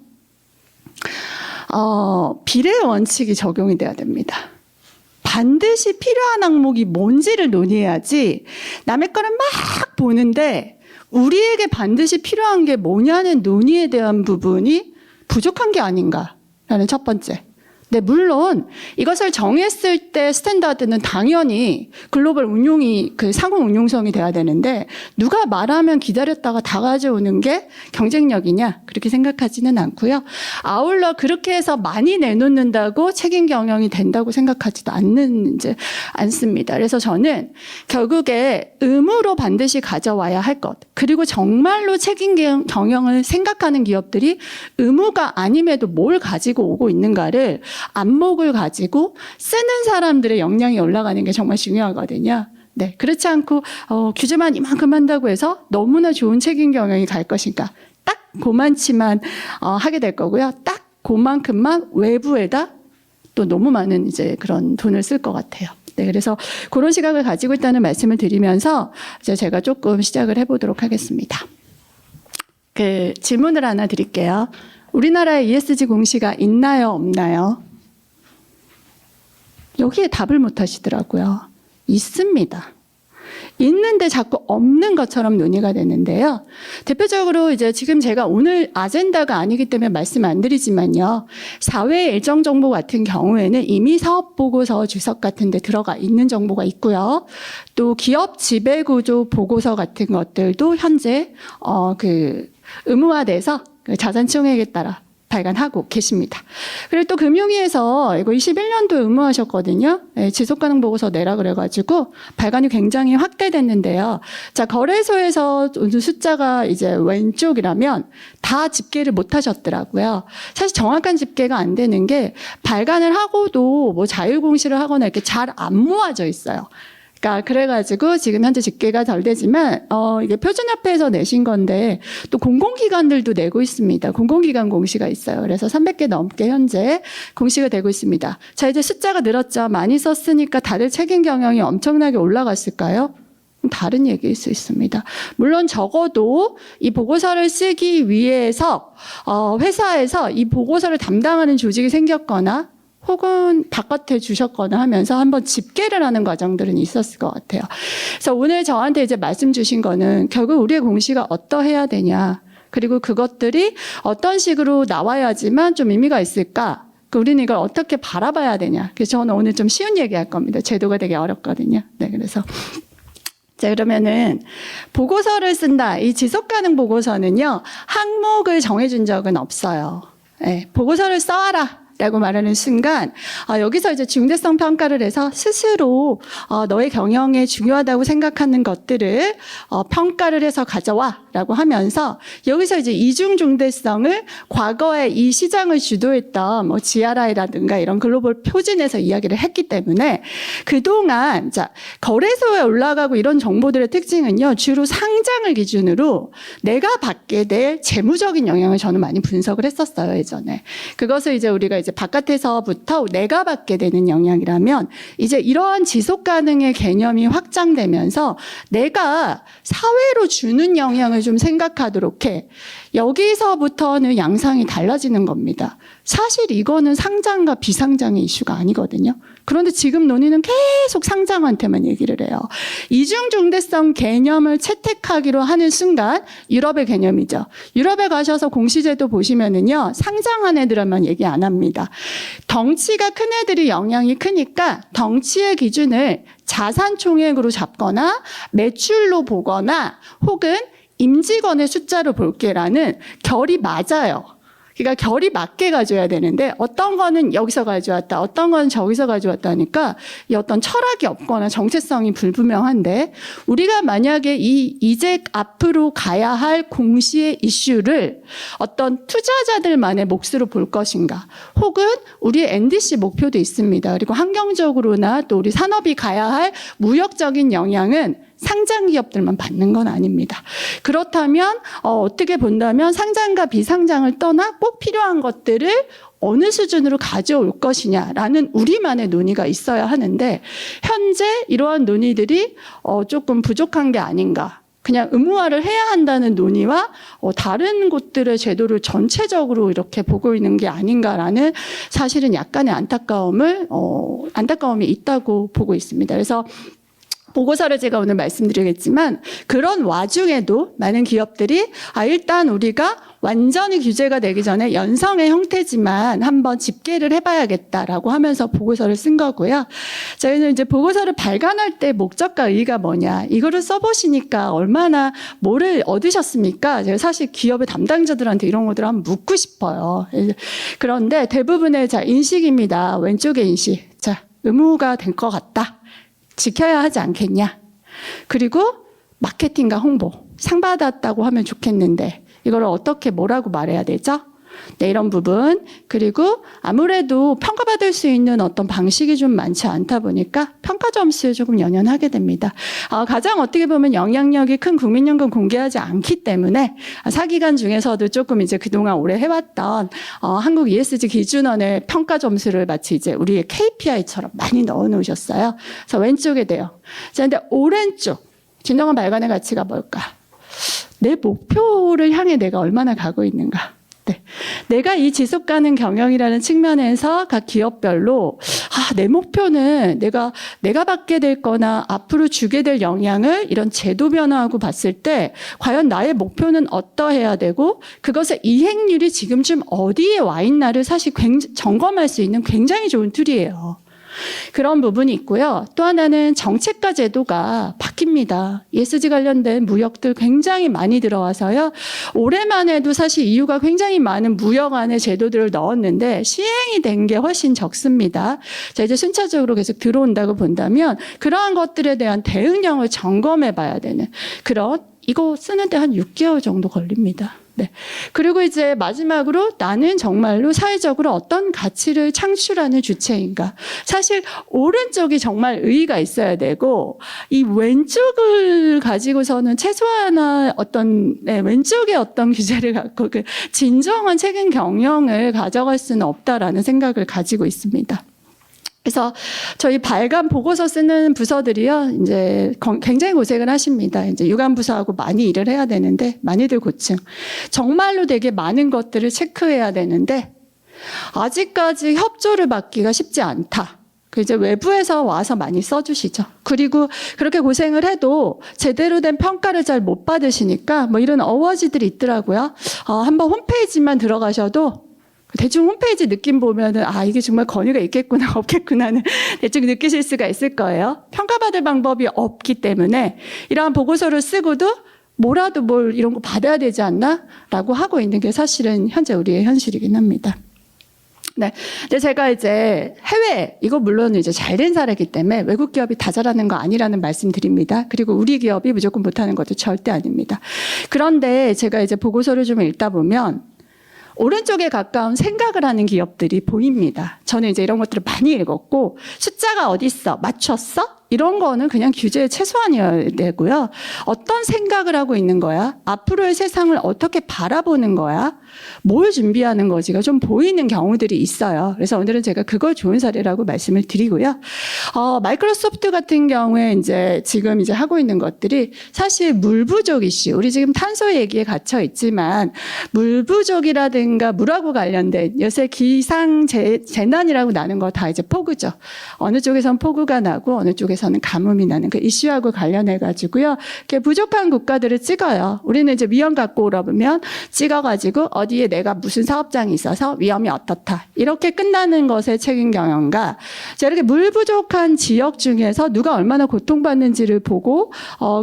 비례 원칙이 적용이 돼야 됩니다. 반드시 필요한 항목이 뭔지를 논의해야지 남의 거를 막 보는데 우리에게 반드시 필요한 게 뭐냐는 논의에 대한 부분이 부족한 게 아닌가라는 첫 번째. 네, 물론 이것을 정했을 때 스탠다드는 당연히 글로벌 운용이 상호 운용성이 돼야 되는데 누가 말하면 기다렸다가 다 가져오는 게 경쟁력이냐 그렇게 생각하지는 않고요. 아울러 그렇게 해서 많이 내놓는다고 책임 경영이 된다고 생각하지도 않습니다. 그래서 저는 결국에 의무로 반드시 가져와야 할 것, 그리고 정말로 책임 경영을 생각하는 기업들이 의무가 아님에도 뭘 가지고 오고 있는가를 안목을 가지고 쓰는 사람들의 역량이 올라가는 게 정말 중요하거든요. 네, 그렇지 않고 규제만 이만큼 한다고 해서 너무나 좋은 책임 경영이 갈 것인가? 딱 그만치만 하게 될 거고요. 딱 그만큼만 외부에다 또 너무 많은 이제 그런 돈을 쓸 것 같아요. 네, 그래서 그런 시각을 가지고 있다는 말씀을 드리면서 이제 제가 조금 시작을 해보도록 하겠습니다. 질문을 하나 드릴게요. 우리나라에 ESG 공시가 있나요, 없나요? 여기에 답을 못 하시더라고요. 있습니다. 있는데 자꾸 없는 것처럼 논의가 되는데요. 대표적으로 이제 지금 제가 오늘 아젠다가 아니기 때문에 말씀 안 드리지만요. 사회 일정 정보 같은 경우에는 이미 사업 보고서 주석 같은 데 들어가 있는 정보가 있고요. 또 기업 지배 구조 보고서 같은 것들도 현재 의무화돼서 자산 총액에 따라 발간하고 계십니다. 그리고 또 금융위에서 이거 21년도에 의무하셨거든요. 네, 지속가능 보고서 내라 그래가지고 발간이 굉장히 확대됐는데요. 자, 거래소에서 숫자가 이제 왼쪽이라면 다 집계를 못 하셨더라고요. 사실 정확한 집계가 안 되는 게 발간을 하고도 뭐 자율공시를 하거나 이렇게 잘 안 모아져 있어요. 그래가지고 지금 현재 집계가 덜 되지만, 이게 표준협회에서 내신 건데, 또 공공기관들도 내고 있습니다. 공공기관 공시가 있어요. 그래서 300개 넘게 현재 공시가 되고 있습니다. 자, 이제 숫자가 늘었죠. 많이 썼으니까 다들 책임 경영이 엄청나게 올라갔을까요? 다른 얘기일 수 있습니다. 물론 적어도 이 보고서를 쓰기 위해서, 회사에서 이 보고서를 담당하는 조직이 생겼거나, 혹은 바깥에 주셨거나 하면서 한번 집계를 하는 과정들은 있었을 것 같아요. 그래서 오늘 저한테 이제 말씀 주신 거는 결국 우리의 공시가 어떠해야 되냐. 그리고 그것들이 어떤 식으로 나와야지만 좀 의미가 있을까. 우리는 이걸 어떻게 바라봐야 되냐. 그래서 저는 오늘 좀 쉬운 얘기 할 겁니다. 제도가 되게 어렵거든요. 네, 그래서. 자, 그러면은 보고서를 쓴다. 이 지속가능 보고서는요. 항목을 정해준 적은 없어요. 네, 보고서를 써와라. 라고 말하는 순간 여기서 이제 중대성 평가를 해서 스스로 너의 경영에 중요하다고 생각하는 것들을 평가를 해서 가져와 라고 하면서 여기서 이제 이중 중대성을 과거에 이 시장을 주도했던 뭐 GRI라든가 이런 글로벌 표준에서 이야기를 했기 때문에 그동안 자, 거래소에 올라가고 이런 정보들의 특징은요. 주로 상장을 기준으로 내가 받게 될 재무적인 영향을 저는 많이 분석을 했었어요. 예전에. 그것을 이제 우리가 이제 바깥에서부터 내가 받게 되는 영향이라면 이제 이러한 지속 가능의 개념이 확장되면서 내가 사회로 주는 영향을 좀 생각하도록 해. 여기서부터는 양상이 달라지는 겁니다. 사실 이거는 상장과 비상장의 이슈가 아니거든요. 그런데 지금 논의는 계속 상장한테만 얘기를 해요. 이중중대성 개념을 채택하기로 하는 순간 유럽의 개념이죠. 유럽에 가셔서 공시제도 보시면은요. 상장한 애들만 얘기 안 합니다. 덩치가 큰 애들이 영향이 크니까 덩치의 기준을 자산 총액으로 잡거나 매출로 보거나 혹은 임직원의 숫자로 볼게라는 결이 맞아요. 그러니까 결이 맞게 가져야 되는데 어떤 거는 여기서 가져왔다, 어떤 거는 저기서 가져왔다 하니까 이 어떤 철학이 없거나 정체성이 불분명한데 우리가 만약에 이제 앞으로 가야 할 공시의 이슈를 어떤 투자자들만의 몫으로 볼 것인가 혹은 우리의 NDC 목표도 있습니다. 그리고 환경적으로나 또 우리 산업이 가야 할 무역적인 영향은 상장 기업들만 받는 건 아닙니다. 그렇다면 어떻게 본다면 상장과 비상장을 떠나 꼭 필요한 것들을 어느 수준으로 가져올 것이냐라는 우리만의 논의가 있어야 하는데 현재 이러한 논의들이 조금 부족한 게 아닌가. 그냥 의무화를 해야 한다는 논의와 다른 곳들의 제도를 전체적으로 이렇게 보고 있는 게 아닌가라는 사실은 약간의 안타까움이 있다고 보고 있습니다. 그래서 보고서를 제가 오늘 말씀드리겠지만 그런 와중에도 많은 기업들이 일단 우리가 완전히 규제가 되기 전에 연성의 형태지만 한번 집계를 해봐야겠다라고 하면서 보고서를 쓴 거고요. 저희는 이제 보고서를 발간할 때 목적과 의의가 뭐냐, 이거를 써보시니까 얼마나 뭐를 얻으셨습니까? 제가 사실 기업의 담당자들한테 이런 것들을 한번 묻고 싶어요. 그런데 대부분의 인식입니다. 왼쪽의 인식. 의무가 될 것 같다. 지켜야 하지 않겠냐. 그리고 마케팅과 홍보. 상 받았다고 하면 좋겠는데 이걸 어떻게 뭐라고 말해야 되죠? 네, 이런 부분. 그리고 아무래도 평가받을 수 있는 어떤 방식이 좀 많지 않다 보니까 평가 점수에 조금 연연하게 됩니다. 가장 어떻게 보면 영향력이 큰 국민연금 공개하지 않기 때문에 사기관 중에서도 조금 이제 그동안 오래 해왔던 한국 ESG 기준원의 평가 점수를 마치 이제 우리의 KPI처럼 많이 넣어 놓으셨어요. 그래서 왼쪽에 돼요. 자, 근데 오른쪽 진정한 발간의 가치가 뭘까? 내 목표를 향해 내가 얼마나 가고 있는가? 네. 내가 이 지속 가능 경영이라는 측면에서 각 기업별로 내 목표는 내가 받게 될 거나 앞으로 주게 될 영향을 이런 제도 변화하고 봤을 때 과연 나의 목표는 어떠해야 되고 그것의 이행률이 지금쯤 어디에 와 있나를 사실 점검할 수 있는 굉장히 좋은 툴이에요. 그런 부분이 있고요. 또 하나는 정책과 제도가 바뀝니다. ESG 관련된 무역들 굉장히 많이 들어와서요. 올해만 해도 사실 EU가 굉장히 많은 무역 안에 제도들을 넣었는데 시행이 된 게 훨씬 적습니다. 자, 이제 순차적으로 계속 들어온다고 본다면 그러한 것들에 대한 대응력을 점검해 봐야 되는 이거 쓰는데 한 6개월 정도 걸립니다. 네. 그리고 이제 마지막으로 나는 정말로 사회적으로 어떤 가치를 창출하는 주체인가. 사실 오른쪽이 정말 의의가 있어야 되고 이 왼쪽을 가지고서는 최소한 왼쪽에 어떤 규제를 갖고 그 진정한 책임 경영을 가져갈 수는 없다라는 생각을 가지고 있습니다. 그래서 저희 발간 보고서 쓰는 부서들이요, 이제 굉장히 고생을 하십니다. 이제 유관부서하고 많이 일을 해야 되는데, 많이들 고충. 정말로 되게 많은 것들을 체크해야 되는데, 아직까지 협조를 받기가 쉽지 않다. 이제 외부에서 와서 많이 써주시죠. 그리고 그렇게 고생을 해도 제대로 된 평가를 잘 못 받으시니까, 이런 어워즈들이 있더라고요. 한번 홈페이지만 들어가셔도, 대충 홈페이지 느낌 보면은 이게 정말 권위가 있겠구나 없겠구나는 대충 느끼실 수가 있을 거예요. 평가받을 방법이 없기 때문에 이러한 보고서를 쓰고도 뭐라도 이런 거 받아야 되지 않나? 라고 하고 있는 게 사실은 현재 우리의 현실이긴 합니다. 네. 근데 제가 이제 이거 물론 이제 잘된 사례이기 때문에 외국 기업이 다 잘하는 거 아니라는 말씀 드립니다. 그리고 우리 기업이 무조건 못하는 것도 절대 아닙니다. 그런데 제가 이제 보고서를 좀 읽다 보면 오른쪽에 가까운 생각을 하는 기업들이 보입니다. 저는 이제 이런 것들을 많이 읽었고 숫자가 어디 있어? 맞췄어? 이런 거는 그냥 규제의 최소한이어야 되고요. 어떤 생각을 하고 있는 거야? 앞으로의 세상을 어떻게 바라보는 거야? 뭘 준비하는 거지가 좀 보이는 경우들이 있어요. 그래서 오늘은 제가 그걸 좋은 사례라고 말씀을 드리고요. 마이크로소프트 같은 경우에 지금 하고 있는 것들이 사실 물 부족 이슈. 우리 지금 탄소 얘기에 갇혀 있지만 물 부족이라든가 물하고 관련된 요새 기상 재난이라고 나는 거 다 이제 폭우죠. 어느 쪽에선 폭우가 나고 어느 쪽에서는 가뭄이 나는 그 이슈하고 관련해 가지고요. 이렇게 부족한 국가들을 찍어요. 우리는 이제 위험 갖고 오라면 찍어가지고 어디에 내가 무슨 사업장이 있어서 위험이 어떻다. 이렇게 끝나는 것의 책임 경영과 이렇게 물 부족한 지역 중에서 누가 얼마나 고통받는지를 보고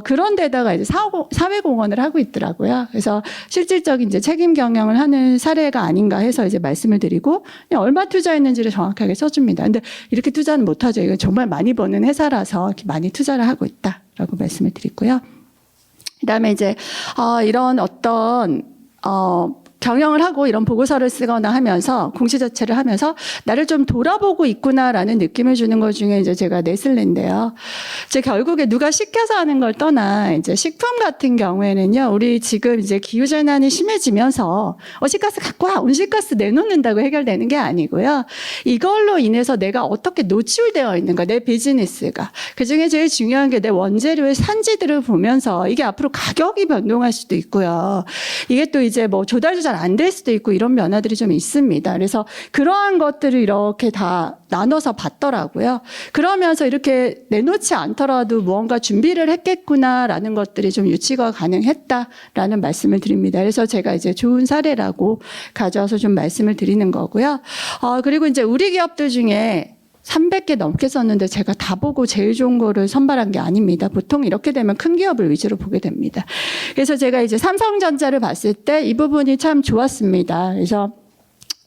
그런 데다가 이제 사회공헌을 하고 있더라고요. 그래서 실질적인 이제 책임 경영을 하는 사례가 아닌가 해서 이제 말씀을 드리고 그냥 얼마 투자했는지를 정확하게 써줍니다. 근데 이렇게 투자는 못하죠. 이건 정말 많이 버는 회사라서 이렇게 많이 투자를 하고 있다라고 말씀을 드리고요. 그다음에 이제 이런 어떤 경영을 하고 이런 보고서를 쓰거나 하면서 공시자체를 하면서 나를 좀 돌아보고 있구나라는 느낌을 주는 것 중에 이제 제가 네슬레인데요. 이제 결국에 누가 시켜서 하는 걸 떠나 이제 식품 같은 경우에는요. 우리 지금 이제 기후 재난이 심해지면서 온실가스 갖고 와, 온실가스 내놓는다고 해결되는 게 아니고요. 이걸로 인해서 내가 어떻게 노출되어 있는가, 내 비즈니스가. 그 중에 제일 중요한 게 내 원재료의 산지들을 보면서 이게 앞으로 가격이 변동할 수도 있고요. 이게 또 이제 조달주자 잘 안 될 수도 있고 이런 면화들이 좀 있습니다. 그래서 그러한 것들을 이렇게 다 나눠서 봤더라고요. 그러면서 이렇게 내놓지 않더라도 무언가 준비를 했겠구나라는 것들이 좀 유치가 가능했다라는 말씀을 드립니다. 그래서 제가 이제 좋은 사례라고 가져와서 좀 말씀을 드리는 거고요. 그리고 이제 우리 기업들 중에 300개 넘게 썼는데 제가 다 보고 제일 좋은 거를 선발한 게 아닙니다. 보통 이렇게 되면 큰 기업을 위주로 보게 됩니다. 그래서 제가 이제 삼성전자를 봤을 때 이 부분이 참 좋았습니다. 그래서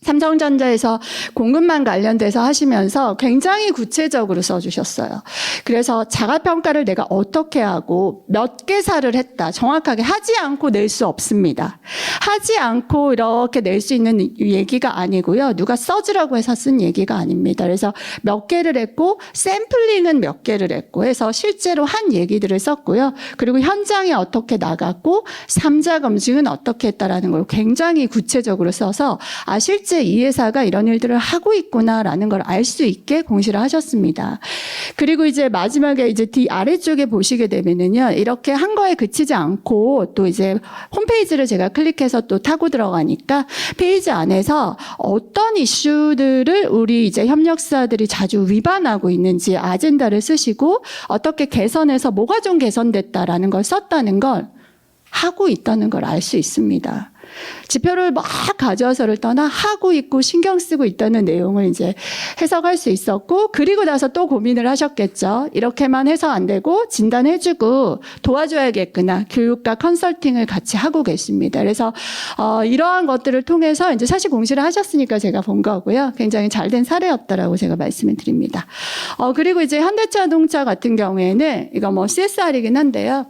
삼성전자에서 공급망 관련돼서 하시면서 굉장히 구체적으로 써주셨어요. 그래서 자가평가를 내가 어떻게 하고 몇 개사를 했다. 정확하게 하지 않고 낼 수 없습니다. 하지 않고 이렇게 낼 수 있는 얘기가 아니고요. 누가 써주라고 해서 쓴 얘기가 아닙니다. 그래서 몇 개를 했고 샘플링은 몇 개를 했고 해서 실제로 한 얘기들을 썼고요. 그리고 현장에 어떻게 나갔고 3자 검증은 어떻게 했다라는 걸 굉장히 구체적으로 써서 실제 이 회사가 이런 일들을 하고 있구나라는 걸 알 수 있게 공시를 하셨습니다. 그리고 이제 마지막에 이제 뒤 아래쪽에 보시게 되면은요, 이렇게 한 거에 그치지 않고 또 이제 홈페이지를 제가 클릭해서 또 타고 들어가니까 페이지 안에서 어떤 이슈들을 우리 이제 협력사들이 자주 위반하고 있는지 아젠다를 쓰시고 어떻게 개선해서 뭐가 좀 개선됐다라는 걸 썼다는 걸 하고 있다는 걸 알 수 있습니다. 지표를 막 가져와서를 떠나 하고 있고 신경 쓰고 있다는 내용을 이제 해석할 수 있었고, 그리고 나서 또 고민을 하셨겠죠. 이렇게만 해서 안 되고 진단해주고 도와줘야겠구나. 교육과 컨설팅을 같이 하고 계십니다. 그래서 이러한 것들을 통해서 이제 사실 공시를 하셨으니까 제가 본 거고요. 굉장히 잘된 사례였다라고 제가 말씀을 드립니다. 그리고 이제 현대자동차 같은 경우에는 이거 뭐 CSR이긴 한데요.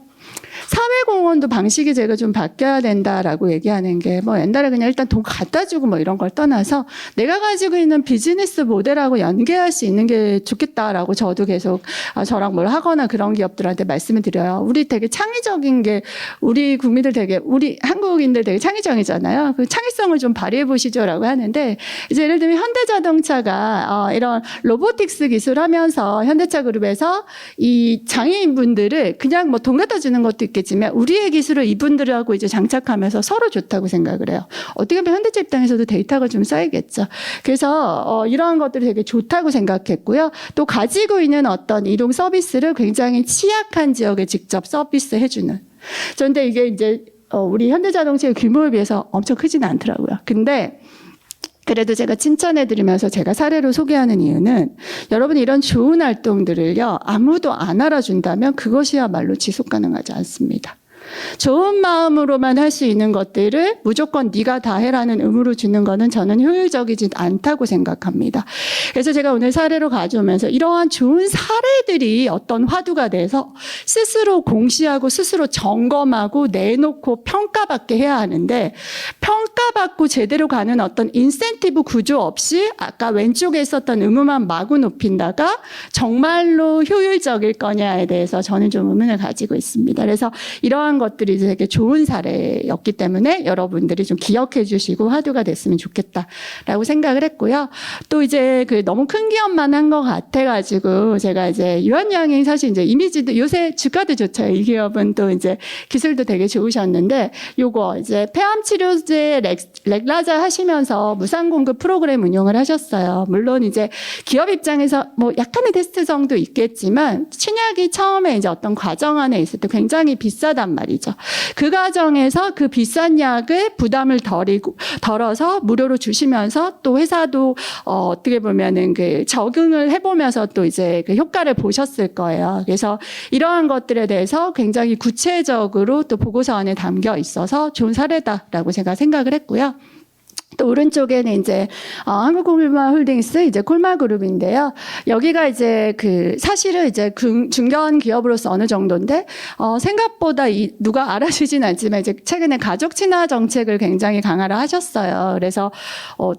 사회공헌도 방식이 제가 좀 바뀌어야 된다라고 얘기하는 게 뭐 옛날에 그냥 일단 돈 갖다 주고 뭐 이런 걸 떠나서 내가 가지고 있는 비즈니스 모델하고 연계할 수 있는 게 좋겠다라고 저도 계속 저랑 뭘 하거나 그런 기업들한테 말씀을 드려요. 우리 되게 창의적인 게 우리 국민들 되게 우리 한국인들 되게 창의적이잖아요. 그 창의성을 좀 발휘해 보시죠라고 하는데 이제 예를 들면 현대자동차가 이런 로보틱스 기술하면서 현대차 그룹에서 이 장애인분들을 그냥 뭐 돈 갖다 주는 것도 있겠지만 우리의 기술을 이분들하고 이제 장착하면서 서로 좋다고 생각을 해요. 어떻게 보면 현대차 입장에서도 데이터가 좀 쌓이겠죠. 그래서 이러한 것들이 되게 좋다고 생각했고요. 또 가지고 있는 어떤 이동 서비스를 굉장히 취약한 지역에 직접 서비스 해주는. 그런데 이게 이제 우리 현대자동차의 규모에 비해서 엄청 크지는 않더라고요. 근데 그래도 제가 칭찬해드리면서 제가 사례로 소개하는 이유는 여러분이 이런 좋은 활동들을요, 아무도 안 알아준다면 그것이야말로 지속 가능하지 않습니다. 좋은 마음으로만 할 수 있는 것들을 무조건 네가 다 해라는 의무로 주는 거는 저는 효율적이지 않다고 생각합니다. 그래서 제가 오늘 사례로 가져오면서 이러한 좋은 사례들이 어떤 화두가 돼서 스스로 공시하고 스스로 점검하고 내놓고 평가받게 해야 하는데, 평가받고 제대로 가는 어떤 인센티브 구조 없이 아까 왼쪽에 있었던 의무만 마구 높인다가 정말로 효율적일 거냐에 대해서 저는 좀 의문을 가지고 있습니다. 그래서 이러한 것들이 되게 좋은 사례였기 때문에 여러분들이 좀 기억해 주시고 화두가 됐으면 좋겠다라고 생각을 했고요. 또 이제 그 너무 큰 기업만 한 것 같아가지고 제가 이제 유한양행 사실 이제 이미지도 요새 주가도 좋죠. 이 기업은 또 이제 기술도 되게 좋으셨는데 요거 이제 폐암 치료제 렉라자 하시면서 무상 공급 프로그램 운영을 하셨어요. 물론 이제 기업 입장에서 뭐 약간의 테스트성도 있겠지만 신약이 처음에 이제 어떤 과정 안에 있을 때 굉장히 비싸단 말이죠. 그 과정에서 그 비싼 약을 부담을 덜어서 무료로 주시면서 또 회사도 어떻게 보면은 그 적응을 해보면서 또 이제 그 효과를 보셨을 거예요. 그래서 이러한 것들에 대해서 굉장히 구체적으로 또 보고서 안에 담겨 있어서 좋은 사례다라고 제가 생각을 했고요. 또 오른쪽에는 이제 한국콜마홀딩스 이제 콜마그룹인데요. 여기가 이제 그 사실은 이제 중견 기업으로서 어느 정도인데 생각보다 누가 알아주진 않지만 이제 최근에 가족 친화 정책을 굉장히 강화를 하셨어요. 그래서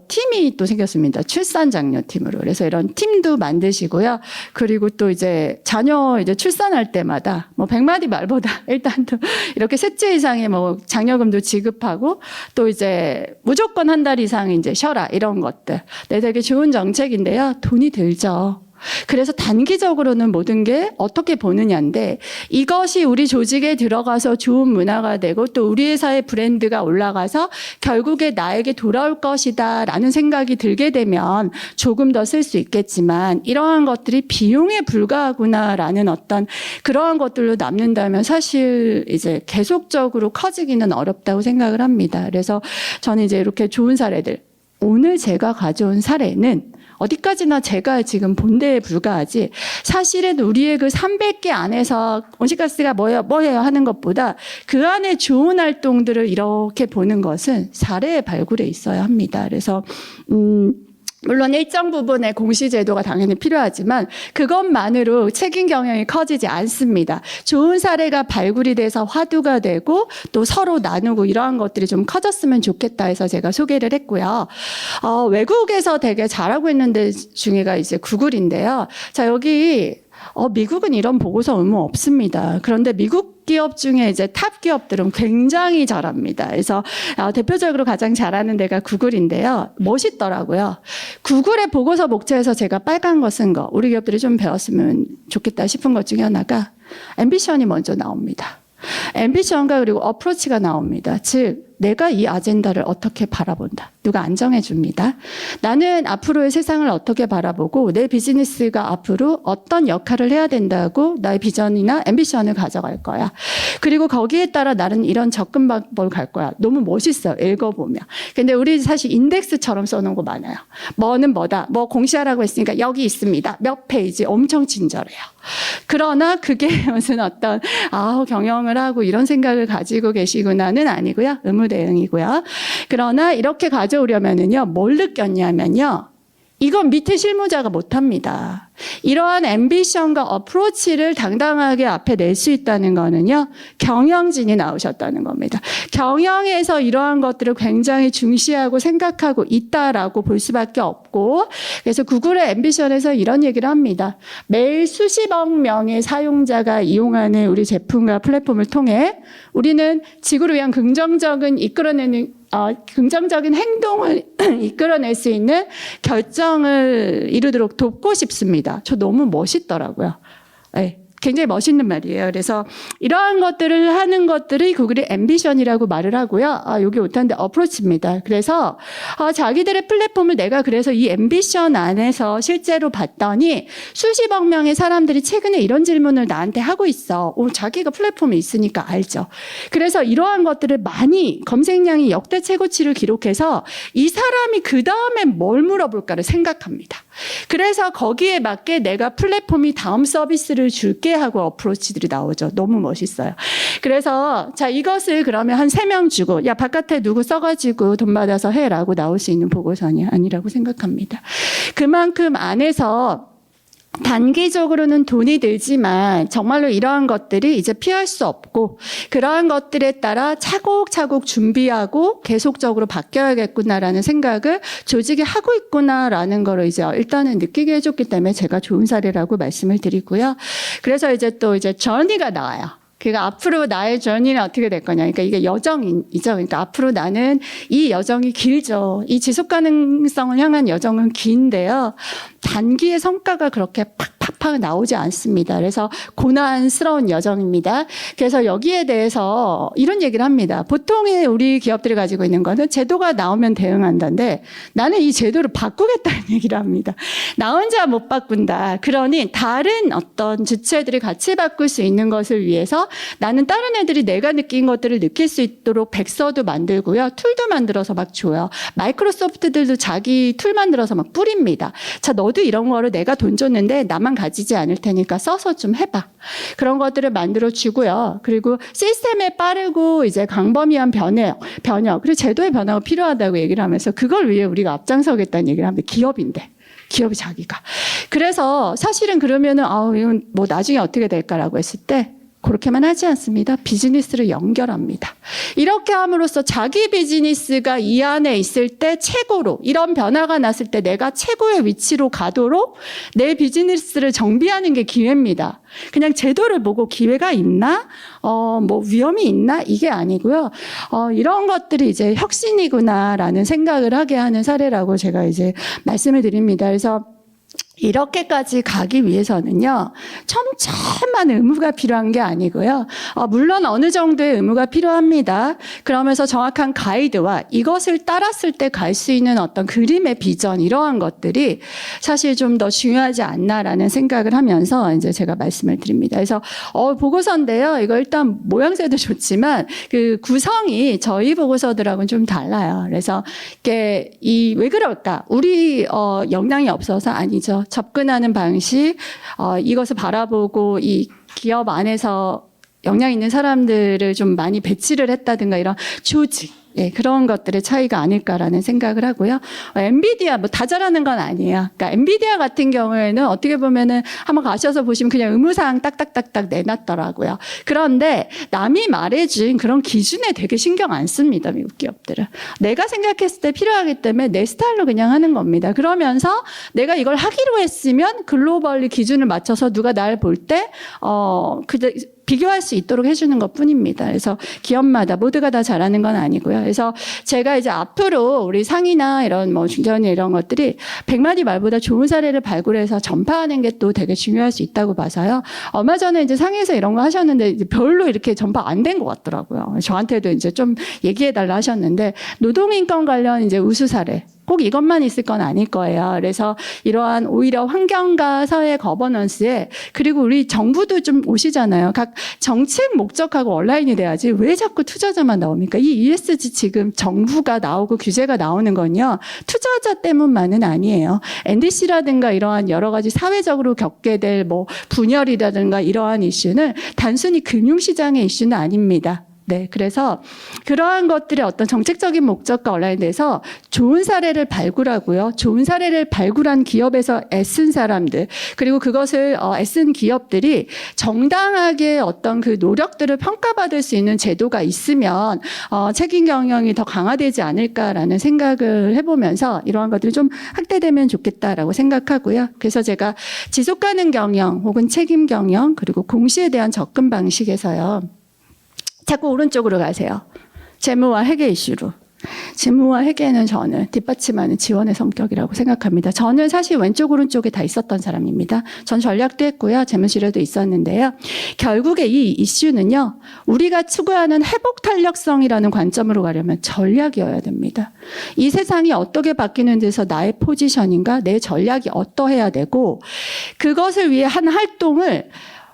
팀이 또 생겼습니다. 출산 장려 팀으로. 그래서 이런 팀도 만드시고요. 그리고 또 이제 자녀 이제 출산할 때마다 뭐 100마디 말보다 일단 또 이렇게 셋째 이상의 뭐 장려금도 지급하고 또 이제 무조건 한 달 이상 이제 쉬어라 이런 것들. 네, 되게 좋은 정책인데요. 돈이 들죠. 그래서 단기적으로는 모든 게 어떻게 보느냐인데 이것이 우리 조직에 들어가서 좋은 문화가 되고 또 우리 회사의 브랜드가 올라가서 결국에 나에게 돌아올 것이다 라는 생각이 들게 되면 조금 더 쓸 수 있겠지만 이러한 것들이 비용에 불과하구나라는 어떤 그러한 것들로 남는다면 사실 이제 계속적으로 커지기는 어렵다고 생각을 합니다. 그래서 저는 이제 이렇게 좋은 사례들 오늘 제가 가져온 사례는 어디까지나 제가 지금 본대에 불과하지 사실은 우리의 그 300개 안에서 온실가스가 뭐예요 하는 것보다 그 안에 좋은 활동들을 이렇게 보는 것은 사례의 발굴에 있어야 합니다. 그래서 물론 일정 부분의 공시제도가 당연히 필요하지만 그것만으로 책임 경영이 커지지 않습니다. 좋은 사례가 발굴이 돼서 화두가 되고 또 서로 나누고 이러한 것들이 좀 커졌으면 좋겠다 해서 제가 소개를 했고요. 외국에서 되게 잘하고 있는 데 중에가 이제 구글인데요. 자, 여기 미국은 이런 보고서 의무 없습니다. 그런데 미국 기업 중에 이제 탑 기업들은 굉장히 잘합니다. 그래서 대표적으로 가장 잘하는 데가 구글인데요. 멋있더라고요. 구글의 보고서 목차에서 제가 빨간 거 쓴 거, 우리 기업들이 좀 배웠으면 좋겠다 싶은 것 중에 하나가 앰비션이 먼저 나옵니다. 앰비션과 그리고 어프로치가 나옵니다. 즉 내가 이 아젠다를 어떻게 바라본다. 누가 안정해 줍니다. 나는 앞으로의 세상을 어떻게 바라보고 내 비즈니스가 앞으로 어떤 역할을 해야 된다고 나의 비전이나 앰비션을 가져갈 거야. 그리고 거기에 따라 나는 이런 접근 방법을 갈 거야. 너무 멋있어요. 읽어보면. 근데 우리 사실 인덱스처럼 써놓은 거 많아요. 뭐는 뭐다. 뭐 공시하라고 했으니까 여기 있습니다. 몇 페이지. 엄청 친절해요. 그러나 그게 무슨 어떤 경영을 하고 이런 생각을 가지고 계시구나는 아니고요. 의무 대응이고요. 그러나 이렇게 가져오려면은요, 뭘 느꼈냐면요, 이건 밑에 실무자가 못합니다. 이러한 앰비션과 어프로치를 당당하게 앞에 낼 수 있다는 거는요, 경영진이 나오셨다는 겁니다. 경영에서 이러한 것들을 굉장히 중시하고 생각하고 있다라고 볼 수밖에 없고, 그래서 구글의 앰비션에서 이런 얘기를 합니다. 매일 수십억 명의 사용자가 이용하는 우리 제품과 플랫폼을 통해 우리는 지구를 위한 긍정적인 행동을 이끌어낼 수 있는 결정을 이루도록 돕고 싶습니다. 저 너무 멋있더라고요. 네, 굉장히 멋있는 말이에요. 그래서 이러한 것들을 하는 것들이 구글의 앰비션이라고 말을 하고요. 여기 못하는데 어프로치입니다. 그래서 자기들의 플랫폼을 내가 그래서 이 앰비션 안에서 실제로 봤더니 수십억 명의 사람들이 최근에 이런 질문을 나한테 하고 있어. 자기가 플랫폼에 있으니까 알죠. 그래서 이러한 것들을 많이 검색량이 역대 최고치를 기록해서 이 사람이 그 다음에 뭘 물어볼까를 생각합니다. 그래서 거기에 맞게 내가 플랫폼이 다음 서비스를 줄게 하고 어프로치들이 나오죠. 너무 멋있어요. 그래서 자, 이것을 그러면 한 3명 주고 야, 바깥에 누구 써가지고 돈 받아서 해라고 나올 수 있는 보고서는 아니라고 생각합니다. 그만큼 안에서 단기적으로는 돈이 들지만 정말로 이러한 것들이 이제 피할 수 없고 그러한 것들에 따라 차곡차곡 준비하고 계속적으로 바뀌어야겠구나라는 생각을 조직이 하고 있구나라는 거를 이제 일단은 느끼게 해줬기 때문에 제가 좋은 사례라고 말씀을 드리고요. 그래서 이제 또 이제 저니가 나와요. 그러니까 앞으로 나의 저니는 어떻게 될 거냐. 그러니까 이게 여정이죠. 그러니까 앞으로 나는 이 여정이 길죠. 이 지속 가능성을 향한 여정은 긴데요. 단기의 성과가 그렇게 팍팍팍 나오지 않습니다. 그래서 고난스러운 여정입니다. 그래서 여기에 대해서 이런 얘기를 합니다. 보통의 우리 기업들이 가지고 있는 거는 제도가 나오면 대응한다는데 나는 이 제도를 바꾸겠다는 얘기를 합니다. 나 혼자 못 바꾼다. 그러니 다른 어떤 주체들이 같이 바꿀 수 있는 것을 위해서 나는 다른 애들이 내가 느낀 것들을 느낄 수 있도록 백서도 만들고요. 툴도 만들어서 막 줘요. 마이크로소프트들도 자기 툴 만들어서 막 뿌립니다. 자, 너도 이런 거를 내가 돈 줬는데 나만 가지지 않을 테니까 써서 좀 해봐. 그런 것들을 만들어 주고요. 그리고 시스템에 빠르고 이제 광범위한 변혁, 그리고 제도의 변화가 필요하다고 얘기를 하면서 그걸 위해 우리가 앞장서겠다는 얘기를 합니다. 기업이 자기가. 그래서 사실은 그러면은 이건 뭐 나중에 어떻게 될까라고 했을 때 그렇게만 하지 않습니다. 비즈니스를 연결합니다. 이렇게 함으로써 자기 비즈니스가 이 안에 있을 때 최고로 이런 변화가 났을 때 내가 최고의 위치로 가도록 내 비즈니스를 정비하는 게 기회입니다. 그냥 제도를 보고 기회가 있나? 뭐 위험이 있나? 이게 아니고요. 이런 것들이 이제 혁신이구나라는 생각을 하게 하는 사례라고 제가 이제 말씀을 드립니다. 그래서 이렇게까지 가기 위해서는요, 촘촘한 의무가 필요한 게 아니고요. 물론 어느 정도의 의무가 필요합니다. 그러면서 정확한 가이드와 이것을 따랐을 때 갈 수 있는 어떤 그림의 비전, 이러한 것들이 사실 좀 더 중요하지 않나라는 생각을 하면서 이제 제가 말씀을 드립니다. 그래서 보고서인데요. 이거 일단 모양새도 좋지만 그 구성이 저희 보고서들하고는 좀 달라요. 그래서 이게 왜 그럴까? 우리 역량이 없어서 아니죠. 접근하는 방식, 이것을 바라보고 이 기업 안에서 역량 있는 사람들을 좀 많이 배치를 했다든가 이런 조직, 그런 것들의 차이가 아닐까라는 생각을 하고요. 엔비디아 다 잘하는 건 아니에요. 그러니까 엔비디아 같은 경우에는 어떻게 보면은 한번 가셔서 보시면 그냥 의무사항 딱딱딱딱 내놨더라고요. 그런데 남이 말해준 그런 기준에 되게 신경 안 씁니다. 미국 기업들은. 내가 생각했을 때 필요하기 때문에 내 스타일로 그냥 하는 겁니다. 그러면서 내가 이걸 하기로 했으면 글로벌리 기준을 맞춰서 누가 날 볼 때 비교할 수 있도록 해주는 것 뿐입니다. 그래서 기업마다 모두가 다 잘하는 건 아니고요. 그래서 제가 이제 앞으로 우리 상이나 이런 중견이 이런 것들이 100마디 말보다 좋은 사례를 발굴해서 전파하는 게 또 되게 중요할 수 있다고 봐서요. 얼마 전에 이제 상에서 이런 거 하셨는데 이제 별로 이렇게 전파 안 된 것 같더라고요. 저한테도 이제 좀 얘기해달라 하셨는데 노동인권 관련 이제 우수 사례. 꼭 이것만 있을 건 아닐 거예요. 그래서 이러한 오히려 환경과 사회 거버넌스에 그리고 우리 정부도 좀 오시잖아요. 각 정책 목적하고 온라인이 돼야지 왜 자꾸 투자자만 나옵니까? 이 ESG 지금 정부가 나오고 규제가 나오는 건요. 투자자 때문만은 아니에요. NDC라든가 이러한 여러 가지 사회적으로 겪게 될 분열이라든가 이러한 이슈는 단순히 금융시장의 이슈는 아닙니다. 네, 그래서 그러한 것들의 어떤 정책적인 목적과 온라인돼서 좋은 사례를 발굴하고요. 좋은 사례를 발굴한 기업에서 애쓴 사람들, 그리고 그것을 애쓴 기업들이 정당하게 어떤 그 노력들을 평가받을 수 있는 제도가 있으면 책임 경영이 더 강화되지 않을까라는 생각을 해보면서 이러한 것들이 좀 확대되면 좋겠다라고 생각하고요. 그래서 제가 지속가능 경영 혹은 책임 경영 그리고 공시에 대한 접근 방식에서요. 자꾸 오른쪽으로 가세요. 재무와 회계 이슈로. 재무와 회계는 저는 뒷받침하는 지원의 성격이라고 생각합니다. 저는 사실 왼쪽 오른쪽에 다 있었던 사람입니다. 전 전략도 했고요. 재무실에도 있었는데요. 결국에 이 이슈는요. 우리가 추구하는 회복 탄력성이라는 관점으로 가려면 전략이어야 됩니다. 이 세상이 어떻게 바뀌는 데서 나의 포지션인가 내 전략이 어떠해야 되고 그것을 위해 한 활동을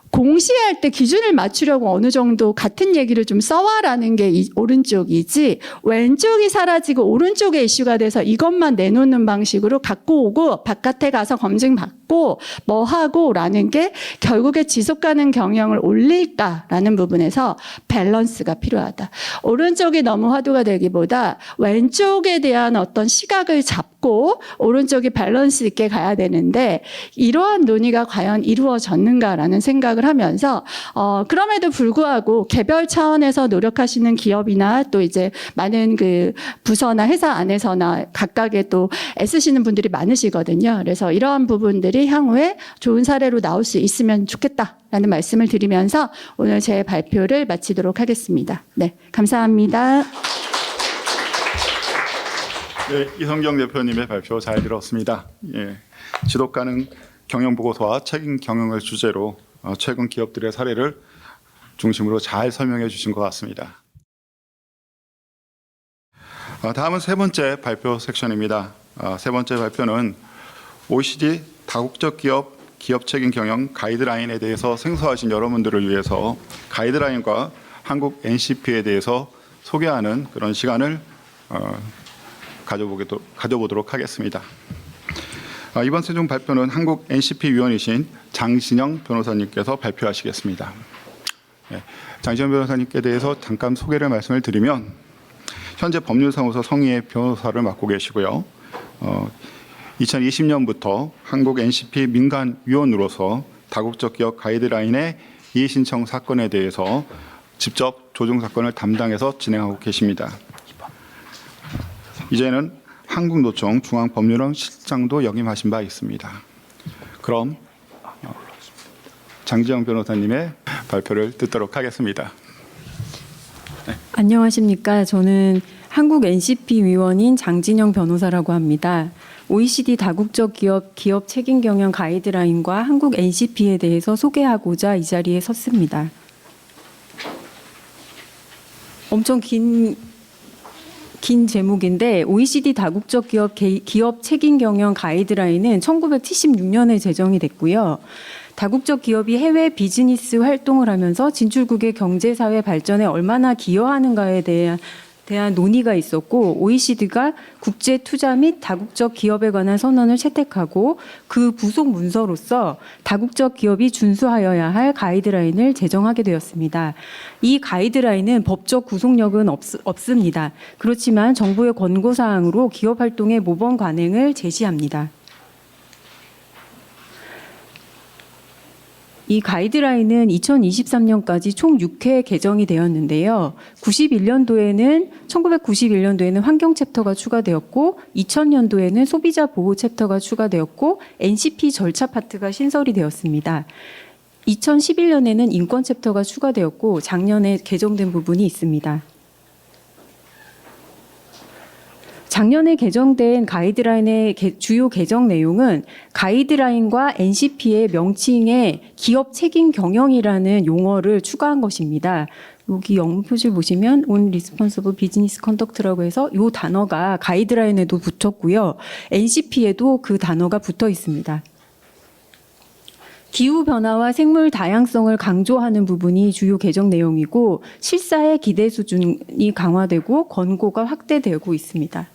공시할 때 기준을 맞추려고 어느 정도 같은 얘기를 좀 써와라는 게 오른쪽이지 왼쪽이 사라지고 오른쪽의 이슈가 돼서 이것만 내놓는 방식으로 갖고 오고 바깥에 가서 검증받고 뭐 하고 라는 게 결국에 지속가능 경영을 올릴까라는 부분에서 밸런스가 필요하다. 오른쪽이 너무 화두가 되기보다 왼쪽에 대한 어떤 시각을 잡고 오른쪽이 밸런스 있게 가야 되는데 이러한 논의가 과연 이루어졌는가라는 생각을 하면서 그럼에도 불구하고 개별 차원에서 노력하시는 기업이나 또 이제 많은 그 부서나 회사 안에서나 각각의 또 애쓰시는 분들이 많으시거든요. 그래서 이러한 부분들이 향후에 좋은 사례로 나올 수 있으면 좋겠다라는 말씀을 드리면서 오늘 제 발표를 마치도록 하겠습니다. 네, 감사합니다. 네, 이성경 대표님의 발표 잘 들었습니다. 지속 가능 경영 보고서와 책임 경영을 주제로 최근 기업들의 사례를 중심으로 잘 설명해 주신 것 같습니다. 다음은 세 번째 발표 섹션입니다. 세 번째 발표는 OECD 다국적 기업 책임 경영 가이드라인에 대해서 생소하신 여러분들을 위해서 가이드라인과 한국 NCP에 대해서 소개하는 그런 시간을 가져보도록 하겠습니다. 이번 세종 발표는 한국 NCP 위원이신 장신영 변호사님께서 발표하시겠습니다. 장신영 변호사님께 대해서 잠깐 소개를 말씀을 드리면 현재 법률사무소 성희의 변호사를 맡고 계시고요. 2020년부터 한국 NCP 민간위원으로서 다국적 기업 가이드라인의 이의신청 사건에 대해서 직접 조정 사건을 담당해서 진행하고 계십니다. 이제는 한국노총 중앙법률원 실장도 역임하신 바 있습니다. 그럼 장지영 변호사님의 발표를 듣도록 하겠습니다. 안녕하십니까. 저는 한국 NCP 위원인 장진영 변호사라고 합니다. OECD 다국적 기업 책임 경영 가이드라인과 한국 NCP에 대해서 소개하고자 이 자리에 섰습니다. 엄청 긴 제목인데 OECD 다국적 기업 책임 경영 가이드라인은 1976년에 제정이 됐고요. 다국적 기업이 해외 비즈니스 활동을 하면서 진출국의 경제 사회 발전에 얼마나 기여하는가에 대한 논의가 있었고, OECD가 국제 투자 및 다국적 기업에 관한 선언을 채택하고 그 부속 문서로서 다국적 기업이 준수하여야 할 가이드라인을 제정하게 되었습니다. 이 가이드라인은 법적 구속력은 없습니다. 그렇지만 정부의 권고사항으로 기업 활동의 모범 관행을 제시합니다. 이 가이드라인은 2023년까지 총 6회 개정이 되었는데요. 1991년도에는 환경 챕터가 추가되었고, 2000년도에는 소비자 보호 챕터가 추가되었고, NCP 절차 파트가 신설이 되었습니다. 2011년에는 인권 챕터가 추가되었고, 작년에 개정된 부분이 있습니다. 작년에 개정된 가이드라인의 주요 개정 내용은 가이드라인과 NCP의 명칭에 기업 책임 경영이라는 용어를 추가한 것입니다. 여기 영문 표지를 보시면 On Responsible Business Conduct라고 해서 이 단어가 가이드라인에도 붙었고요. NCP에도 그 단어가 붙어 있습니다. 기후변화와 생물 다양성을 강조하는 부분이 주요 개정 내용이고, 실사의 기대 수준이 강화되고 권고가 확대되고 있습니다.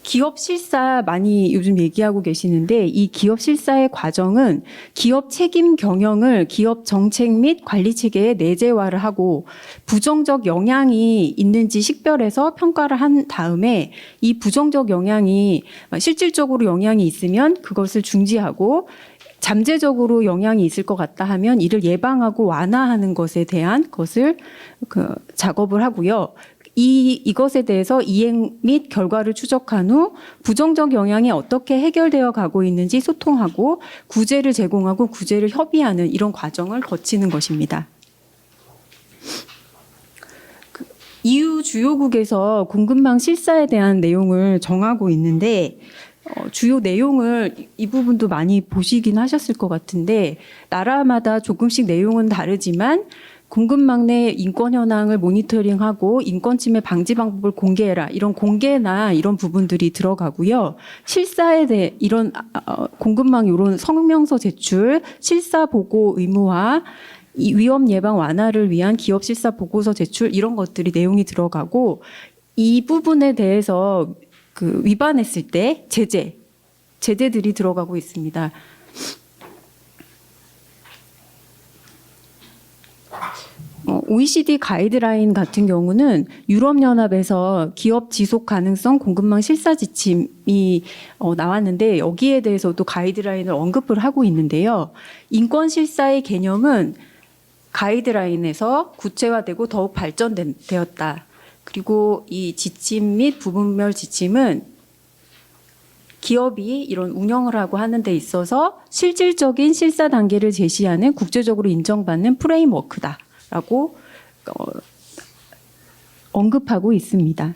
기업 실사 많이 요즘 얘기하고 계시는데, 이 기업 실사의 과정은 기업 책임 경영을 기업 정책 및 관리 체계에 내재화를 하고 부정적 영향이 있는지 식별해서 평가를 한 다음에, 이 부정적 영향이 실질적으로 영향이 있으면 그것을 중지하고, 잠재적으로 영향이 있을 것 같다 하면 이를 예방하고 완화하는 것에 대한 것을 작업을 하고요. 이것에 대해서 이행 및 결과를 추적한 후 부정적 영향이 어떻게 해결되어 가고 있는지 소통하고 구제를 제공하고 구제를 협의하는 이런 과정을 거치는 것입니다. EU 주요국에서 공급망 실사에 대한 내용을 정하고 있는데, 주요 내용을 이 부분도 많이 보시긴 하셨을 것 같은데, 나라마다 조금씩 내용은 다르지만 공급망 내 인권 현황을 모니터링하고 인권 침해 방지 방법을 공개해라, 이런 공개나 이런 부분들이 들어가고요. 실사에 대해 이런 공급망 이런 성명서 제출, 실사 보고 의무화, 위험 예방 완화를 위한 기업 실사 보고서 제출, 이런 것들이 내용이 들어가고, 이 부분에 대해서 위반했을 때 제재들이 들어가고 있습니다. OECD 가이드라인 같은 경우는 유럽연합에서 기업 지속 가능성 공급망 실사 지침이 나왔는데, 여기에 대해서도 가이드라인을 언급을 하고 있는데요. 인권 실사의 개념은 가이드라인에서 구체화되고 더욱 발전되었다. 그리고 이 지침 및 부분별 지침은 기업이 이런 운영을 하고 하는 데 있어서 실질적인 실사 단계를 제시하는 국제적으로 인정받는 프레임워크다라고 언급하고 있습니다.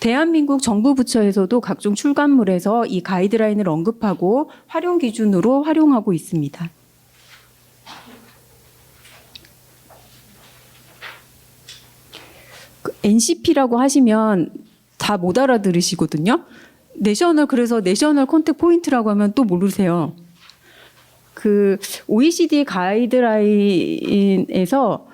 대한민국 정부 부처에서도 각종 출간물에서 이 가이드라인을 언급하고 활용 기준으로 활용하고 있습니다. NCP라고 하시면 다 못 알아들으시거든요. 그래서 내셔널 컨택 포인트라고 하면 또 모르세요. OECD 가이드라인에서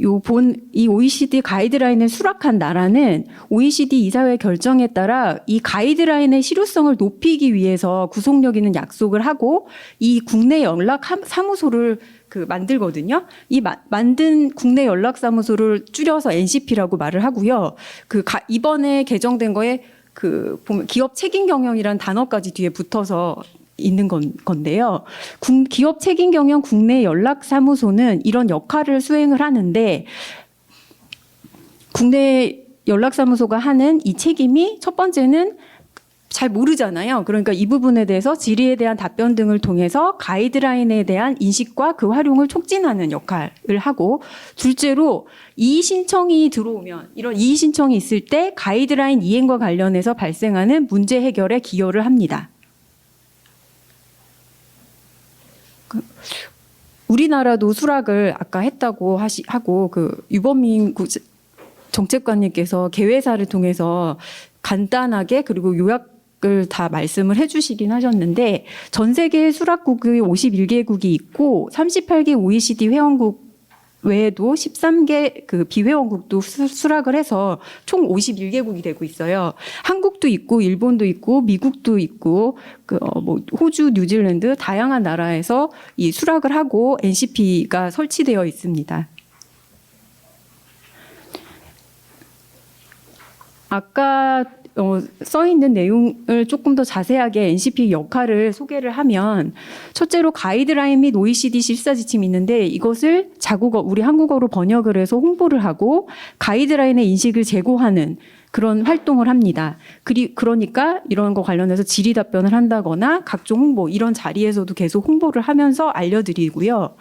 이 OECD 가이드라인을 수락한 나라는 OECD 이사회 결정에 따라 이 가이드라인의 실효성을 높이기 위해서 구속력 있는 약속을 하고 이 국내 연락 사무소를 만들거든요. 이 만든 국내 연락 사무소를 줄여서 NCP라고 말을 하고요. 이번에 개정된 거에 보면 기업 책임 경영이라는 단어까지 뒤에 붙어서 있는 건데요. 기업 책임 경영 국내 연락 사무소는 이런 역할을 수행을 하는데, 국내 연락 사무소가 하는 이 책임이 첫 번째는 잘 모르잖아요. 그러니까 이 부분에 대해서 질의에 대한 답변 등을 통해서 가이드라인에 대한 인식과 그 활용을 촉진하는 역할을 하고, 둘째로 이의 신청이 들어오면, 이런 이의 신청이 있을 때 가이드라인 이행과 관련해서 발생하는 문제 해결에 기여를 합니다. 우리나라도 수락을 아까 했다고 하고, 그 유범민 정책관님께서 개회사를 통해서 간단하게 그리고 요약을 다 말씀을 해주시긴 하셨는데, 전 세계 수락국이 51개국이 있고 38개 OECD 회원국 외에도 13개 그 비회원국도 수락을 해서 총 51개국이 되고 있어요. 한국도 있고 일본도 있고 미국도 있고 뭐 호주, 뉴질랜드 다양한 나라에서 이 수락을 하고 NCP가 설치되어 있습니다. 아까 써 있는 내용을 조금 더 자세하게 NCP 역할을 소개를 하면, 첫째로 가이드라인 및 OECD 실사 지침이 있는데 이것을 자국어, 우리 한국어로 번역을 해서 홍보를 하고 가이드라인의 인식을 제고하는 그런 활동을 합니다. 그러니까 이런 거 관련해서 질의 답변을 한다거나 각종 홍보, 이런 자리에서도 계속 홍보를 하면서 알려드리고요.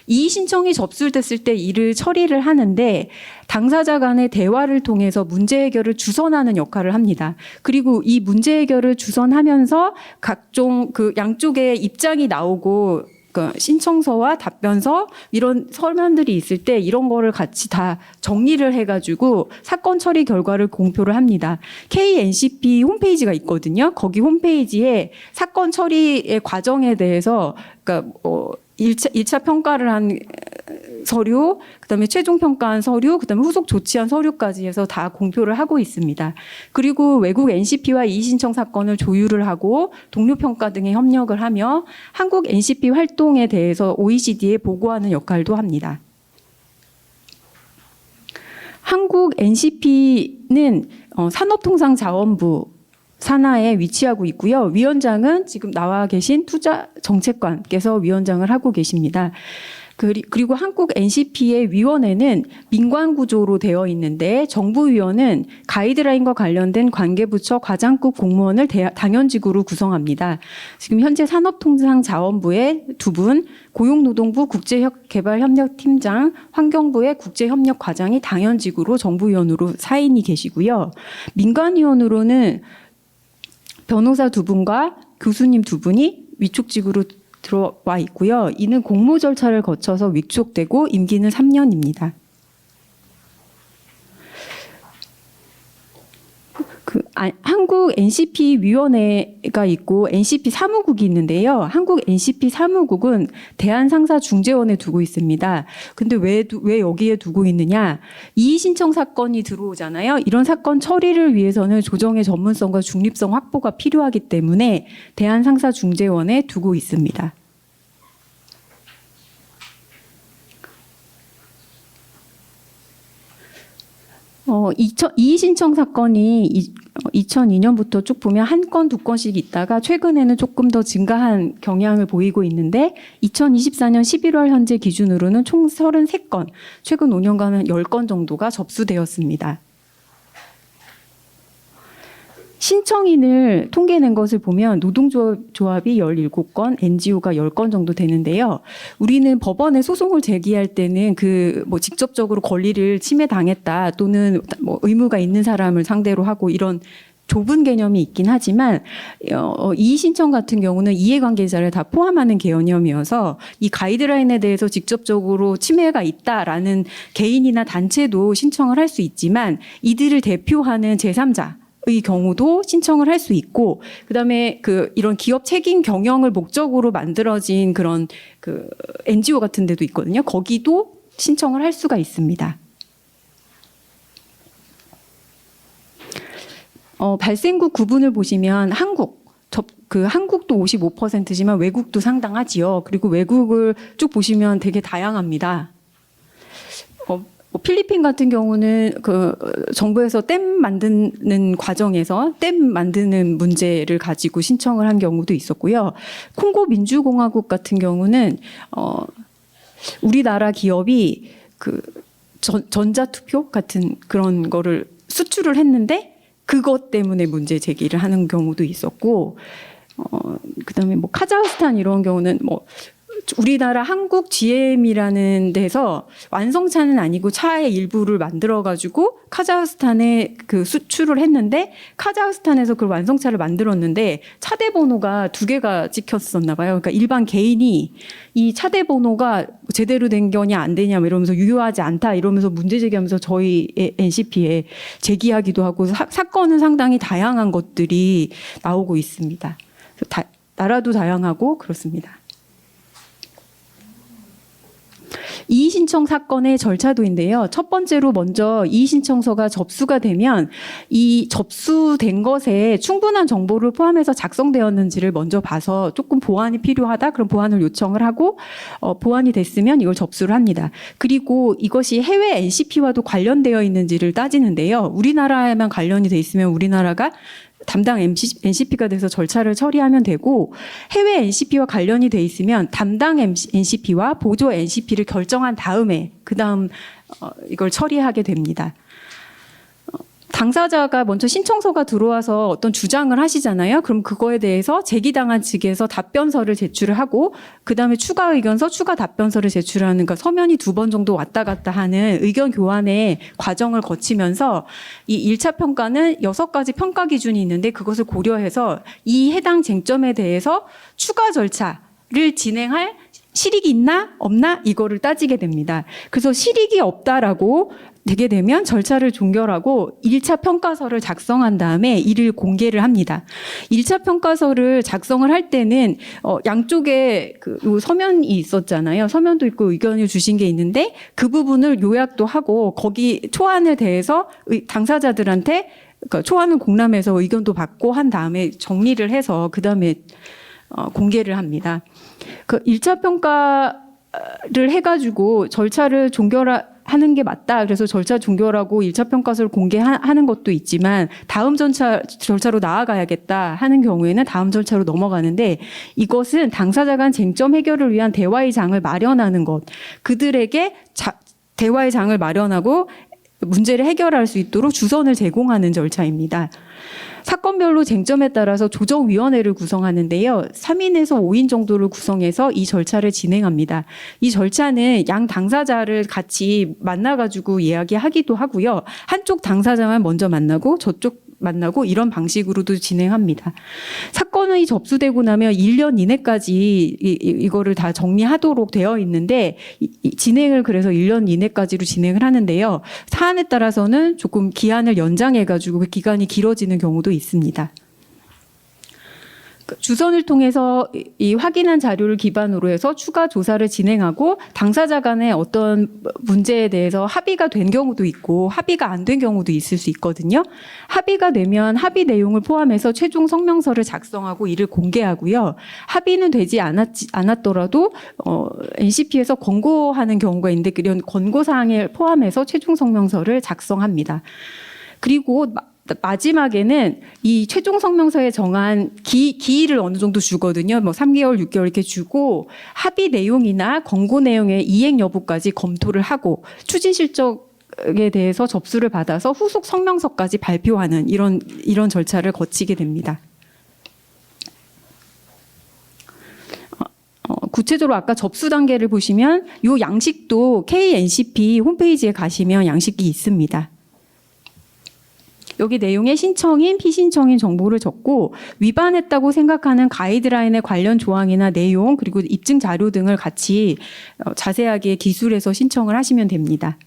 이의 신청이 접수됐을 때 이를 처리를 하는데 당사자 간의 대화를 통해서 문제 해결을 주선하는 역할을 합니다. 그리고 이 문제 해결을 주선하면서 각종 그 양쪽의 입장이 나오고, 신청서와 답변서 이런 서면들이 있을 때 이런 거를 같이 다 정리를 해가지고 사건 처리 결과를 공표를 합니다. KNCP 홈페이지가 있거든요. 거기 홈페이지에 사건 처리의 과정에 대해서, 그러니까 1차 평가를 한 서류, 그다음에 최종 평가한 서류, 그다음에 후속 조치한 서류까지 해서 다 공표를 하고 있습니다. 그리고 외국 NCP와 이의 신청 사건을 조율을 하고 동료 평가 등에 협력을 하며 한국 NCP 활동에 대해서 OECD에 보고하는 역할도 합니다. 한국 NCP는 산업통상자원부 산하에 위치하고 있고요. 위원장은 지금 나와 계신 투자정책관께서 위원장을 하고 계십니다. 그리고 한국 NCP의 위원회는 민관구조로 되어 있는데 정부위원은 가이드라인과 관련된 관계부처 과장급 공무원을 당연직으로 구성합니다. 지금 현재 산업통상자원부의 2분, 고용노동부 국제개발협력팀장, 환경부의 국제협력과장이 당연직으로 정부위원으로 4인이 계시고요. 민관위원으로는 변호사 2분과 교수님 2분이 위촉직으로 들어와 있고요. 이는 공모 절차를 거쳐서 위촉되고 임기는 3년입니다. 한국 NCP 위원회가 있고 NCP 사무국이 있는데요. 한국 NCP 사무국은 대한상사중재원에 두고 있습니다. 근데 왜 여기에 두고 있느냐? 이의 신청 사건이 들어오잖아요. 이런 사건 처리를 위해서는 조정의 전문성과 중립성 확보가 필요하기 때문에 대한상사중재원에 두고 있습니다. 이의 신청 사건이 2002년부터 쭉 보면 1건, 2건씩 있다가 최근에는 조금 더 증가한 경향을 보이고 있는데 2024년 11월 현재 기준으로는 총 33건, 최근 5년간은 10건 정도가 접수되었습니다. 신청인을 통계낸 것을 보면 노동조합이 17건, NGO가 10건 정도 되는데요. 우리는 법원에 소송을 제기할 때는 직접적으로 권리를 침해당했다 또는 의무가 있는 사람을 상대로 하고 이런 좁은 개념이 있긴 하지만 이의 신청 같은 경우는 이해관계자를 다 포함하는 개념이어서 이 가이드라인에 대해서 직접적으로 침해가 있다라는 개인이나 단체도 신청을 할 수 있지만 이들을 대표하는 제3자 의 경우도 신청을 할 수 있고, 그다음에 이런 기업 책임 경영을 목적으로 만들어진 그런 NGO 같은 데도 있거든요. 거기도 신청을 할 수가 있습니다. 발생국 구분을 보시면 한국도 55%지만 외국도 상당하지요. 그리고 외국을 쭉 보시면 되게 다양합니다. 필리핀 같은 경우는 정부에서 댐 만드는 과정에서 댐 만드는 문제를 가지고 신청을 한 경우도 있었고요. 콩고 민주공화국 같은 경우는 우리나라 기업이 전자투표 같은 그런 거를 수출을 했는데 그것 때문에 문제 제기를 하는 경우도 있었고, 그다음에 뭐 카자흐스탄 이런 경우는 뭐 우리나라 한국 GM이라는 데서 완성차는 아니고 차의 일부를 만들어 가지고 카자흐스탄에 그 수출을 했는데, 카자흐스탄에서 그 완성차를 만들었는데 차대 번호가 2개가 찍혔었나 봐요. 그러니까 일반 개인이 이 차대 번호가 제대로 된 거냐 안 되냐 이러면서 유효하지 않다 이러면서 문제 제기하면서 저희 NCP에 제기하기도 하고, 사건은 상당히 다양한 것들이 나오고 있습니다. 나라도 다양하고 그렇습니다. 이의 신청 사건의 절차도인데요. 첫 번째로 먼저 이의 신청서가 접수가 되면 이 접수된 것에 충분한 정보를 포함해서 작성되었는지를 먼저 봐서 조금 보완이 필요하다, 그럼 보완을 요청을 하고 보완이 됐으면 이걸 접수를 합니다. 그리고 이것이 해외 NCP와도 관련되어 있는지를 따지는데요. 우리나라에만 관련이 돼 있으면 우리나라가 담당 NCP가 돼서 절차를 처리하면 되고, 해외 NCP와 관련이 돼 있으면 담당 NCP와 보조 NCP를 결정한 다음에 그다음 이걸 처리하게 됩니다. 당사자가 먼저 신청서가 들어와서 어떤 주장을 하시잖아요. 그럼 그거에 대해서 제기당한 측에서 답변서를 제출을 하고, 그다음에 추가 의견서, 추가 답변서를 제출하는, 그러니까 서면이 2번 정도 왔다 갔다 하는 의견 교환의 과정을 거치면서 이 1차 평가는 6가지 평가 기준이 있는데, 그것을 고려해서 이 해당 쟁점에 대해서 추가 절차를 진행할 실익이 있나 없나 이거를 따지게 됩니다. 그래서 실익이 없다라고 되게 되면 절차를 종결하고 1차 평가서를 작성한 다음에 이를 공개를 합니다. 1차 평가서를 작성을 할 때는 양쪽에 요 서면이 있었잖아요. 서면도 있고 의견을 주신 게 있는데, 그 부분을 요약도 하고 거기 초안에 대해서 당사자들한테, 그러니까 초안을 공람해서 의견도 받고 한 다음에 정리를 해서 그 다음에 공개를 합니다. 그 1차 평가를 해가지고 절차를 종결하는 게 맞다, 그래서 절차 종결하고 1차 평가서를 공개하는 것도 있지만, 다음 절차로 나아가야겠다 하는 경우에는 다음 절차로 넘어가는데, 이것은 당사자 간 쟁점 해결을 위한 대화의 장을 마련하는 것, 그들에게 대화의 장을 마련하고 문제를 해결할 수 있도록 주선을 제공하는 절차입니다. 사건별로 쟁점에 따라서 조정위원회를 구성하는데요. 3인에서 5인 정도를 구성해서 이 절차를 진행합니다. 이 절차는 양 당사자를 같이 만나가지고 이야기하기도 하고요. 한쪽 당사자만 먼저 만나고 저쪽 만나고 이런 방식으로도 진행합니다. 사건이 접수되고 나면 1년 이내까지 이거를 다 정리하도록 되어 있는데, 진행을 그래서 1년 이내까지로 진행을 하는데요. 사안에 따라서는 조금 기한을 연장해가지고 그 기간이 길어지는 경우도 있습니다. 주선을 통해서 이 확인한 자료를 기반으로 해서 추가 조사를 진행하고, 당사자 간의 어떤 문제에 대해서 합의가 된 경우도 있고 합의가 안 된 경우도 있을 수 있거든요. 합의가 되면 합의 내용을 포함해서 최종 성명서를 작성하고 이를 공개하고요. 합의는 되지 않았더라도 NCP에서 권고하는 경우가 있는데, 그런 권고사항을 포함해서 최종 성명서를 작성합니다. 그리고 마지막에는 이 최종 성명서에 정한 기일을 어느 정도 주거든요. 뭐 3개월, 6개월 이렇게 주고, 합의 내용이나 권고 내용의 이행 여부까지 검토를 하고 추진 실적에 대해서 접수를 받아서 후속 성명서까지 발표하는 이런 절차를 거치게 됩니다. 구체적으로 아까 접수 단계를 보시면 이 양식도 KNCP 홈페이지에 가시면 양식이 있습니다. 여기 내용에 신청인, 피신청인 정보를 적고, 위반했다고 생각하는 가이드라인의 관련 조항이나 내용, 그리고 입증 자료 등을 같이 자세하게 기술해서 신청을 하시면 됩니다.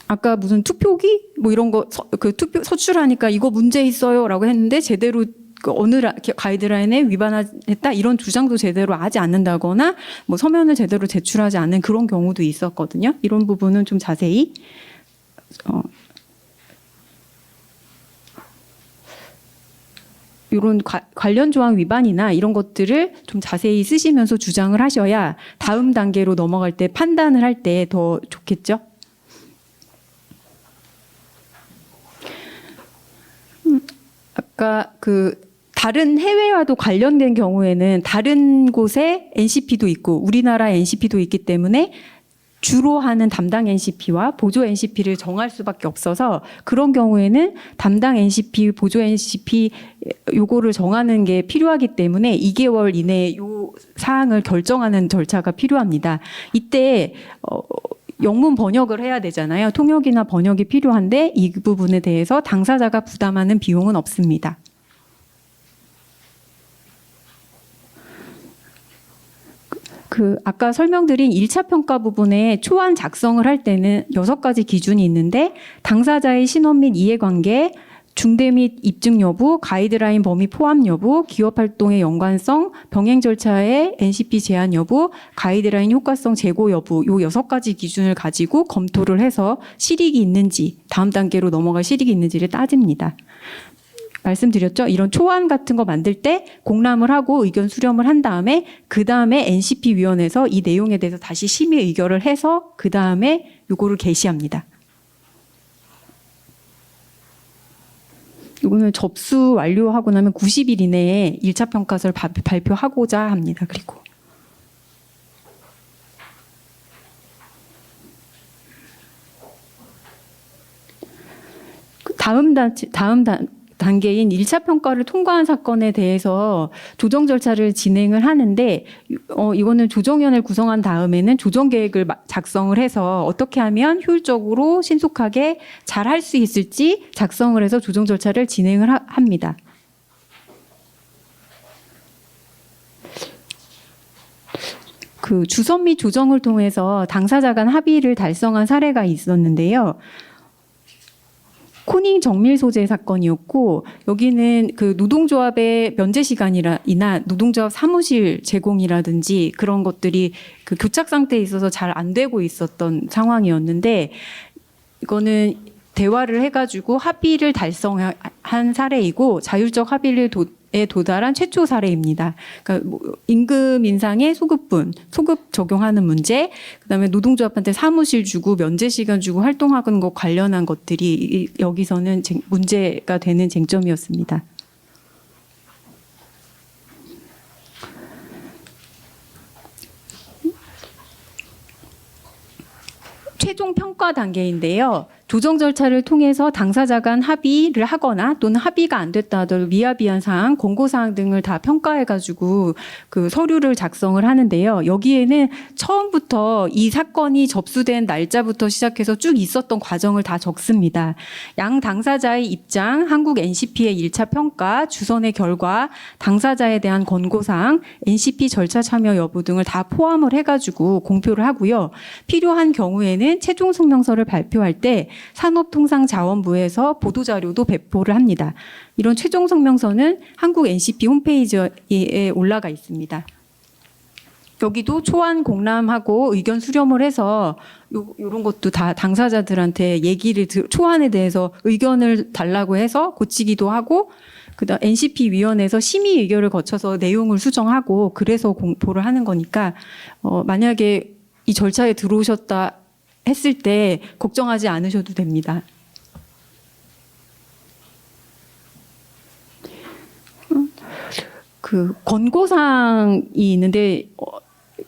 아까 무슨 투표기? 뭐 이런 거, 투표 서출하니까 이거 문제 있어요라고 했는데, 제대로 어느 가이드라인에 위반했다 이런 주장도 제대로 하지 않는다거나, 뭐 서면을 제대로 제출하지 않는 그런 경우도 있었거든요. 이런 부분은 좀 자세히 이런 관련 조항 위반이나 이런 것들을 좀 자세히 쓰시면서 주장을 하셔야 다음 단계로 넘어갈 때 판단을 할 때 더 좋겠죠. 아까 다른 해외와도 관련된 경우에는 다른 곳에 NCP도 있고 우리나라 NCP도 있기 때문에 주로 하는 담당 NCP와 보조 NCP를 정할 수밖에 없어서 그런 경우에는 담당 NCP, 보조 NCP 요거를 정하는 게 필요하기 때문에 2개월 이내에 요 사항을 결정하는 절차가 필요합니다. 이때 영문 번역을 해야 되잖아요. 통역이나 번역이 필요한데 이 부분에 대해서 당사자가 부담하는 비용은 없습니다. 아까 설명드린 1차 평가 부분에 초안 작성을 할 때는 6가지 기준이 있는데 당사자의 신원 및 이해관계, 중대 및 입증 여부, 가이드라인 범위 포함 여부, 기업 활동의 연관성, 병행 절차의 NCP 제한 여부, 가이드라인 효과성 제고 여부 요 6가지 기준을 가지고 검토를 해서 실익이 있는지 다음 단계로 넘어갈 실익이 있는지를 따집니다. 말씀드렸죠? 이런 초안 같은 거 만들 때 공람을 하고 의견 수렴을 한 다음에 그 다음에 NCP 위원회에서 이 내용에 대해서 다시 심의 의결을 해서 그 다음에 요거를 게시합니다. 이거는 접수 완료하고 나면 90일 이내에 1차 평가서를 발표하고자 합니다. 그리고 다음 단계인 1차 평가를 통과한 사건에 대해서 조정 절차를 진행을 하는데 이거는 조정위원회를 구성한 다음에는 조정 계획을 작성을 해서 어떻게 하면 효율적으로 신속하게 잘 할 수 있을지 작성을 해서 조정 절차를 진행을 합니다. 그 주선 및 조정을 통해서 당사자 간 합의를 달성한 사례가 있었는데요. 코닝 정밀 소재 사건이었고 여기는 그 노동조합의 면제 시간이나 노동조합 사무실 제공이라든지 그런 것들이 그 교착 상태에 있어서 잘 안 되고 있었던 상황이었는데 이거는 대화를 해가지고 합의를 달성한 사례이고 자율적 합의를 도달한 최초 사례입니다. 그러니까 임금 인상에 소급 적용하는 문제, 그다음에 노동조합한테 사무실 주고 면제 시간 주고 활동하는 것 관련한 것들이 여기서는 문제가 되는 쟁점이었습니다. 최종 평가 단계인데요. 조정 절차를 통해서 당사자 간 합의를 하거나 또는 합의가 안 됐다 하더라도 미합의한 사항, 권고사항 등을 다 평가해가지고 그 서류를 작성을 하는데요. 여기에는 처음부터 이 사건이 접수된 날짜부터 시작해서 쭉 있었던 과정을 다 적습니다. 양 당사자의 입장, 한국 NCP의 1차 평가, 주선의 결과, 당사자에 대한 권고사항, NCP 절차 참여 여부 등을 다 포함을 해가지고 공표를 하고요. 필요한 경우에는 최종 성명서를 발표할 때 산업통상자원부에서 보도자료도 배포를 합니다. 이런 최종 성명서는 한국 NCP 홈페이지에 올라가 있습니다. 여기도 초안 공람하고 의견 수렴을 해서 이런 것도 다 당사자들한테 초안에 대해서 의견을 달라고 해서 고치기도 하고 그다음 NCP 위원회에서 심의 의결을 거쳐서 내용을 수정하고 그래서 공포를 하는 거니까 만약에 이 절차에 들어오셨다 했을 때 걱정하지 않으셔도 됩니다. 그 권고사항이 있는데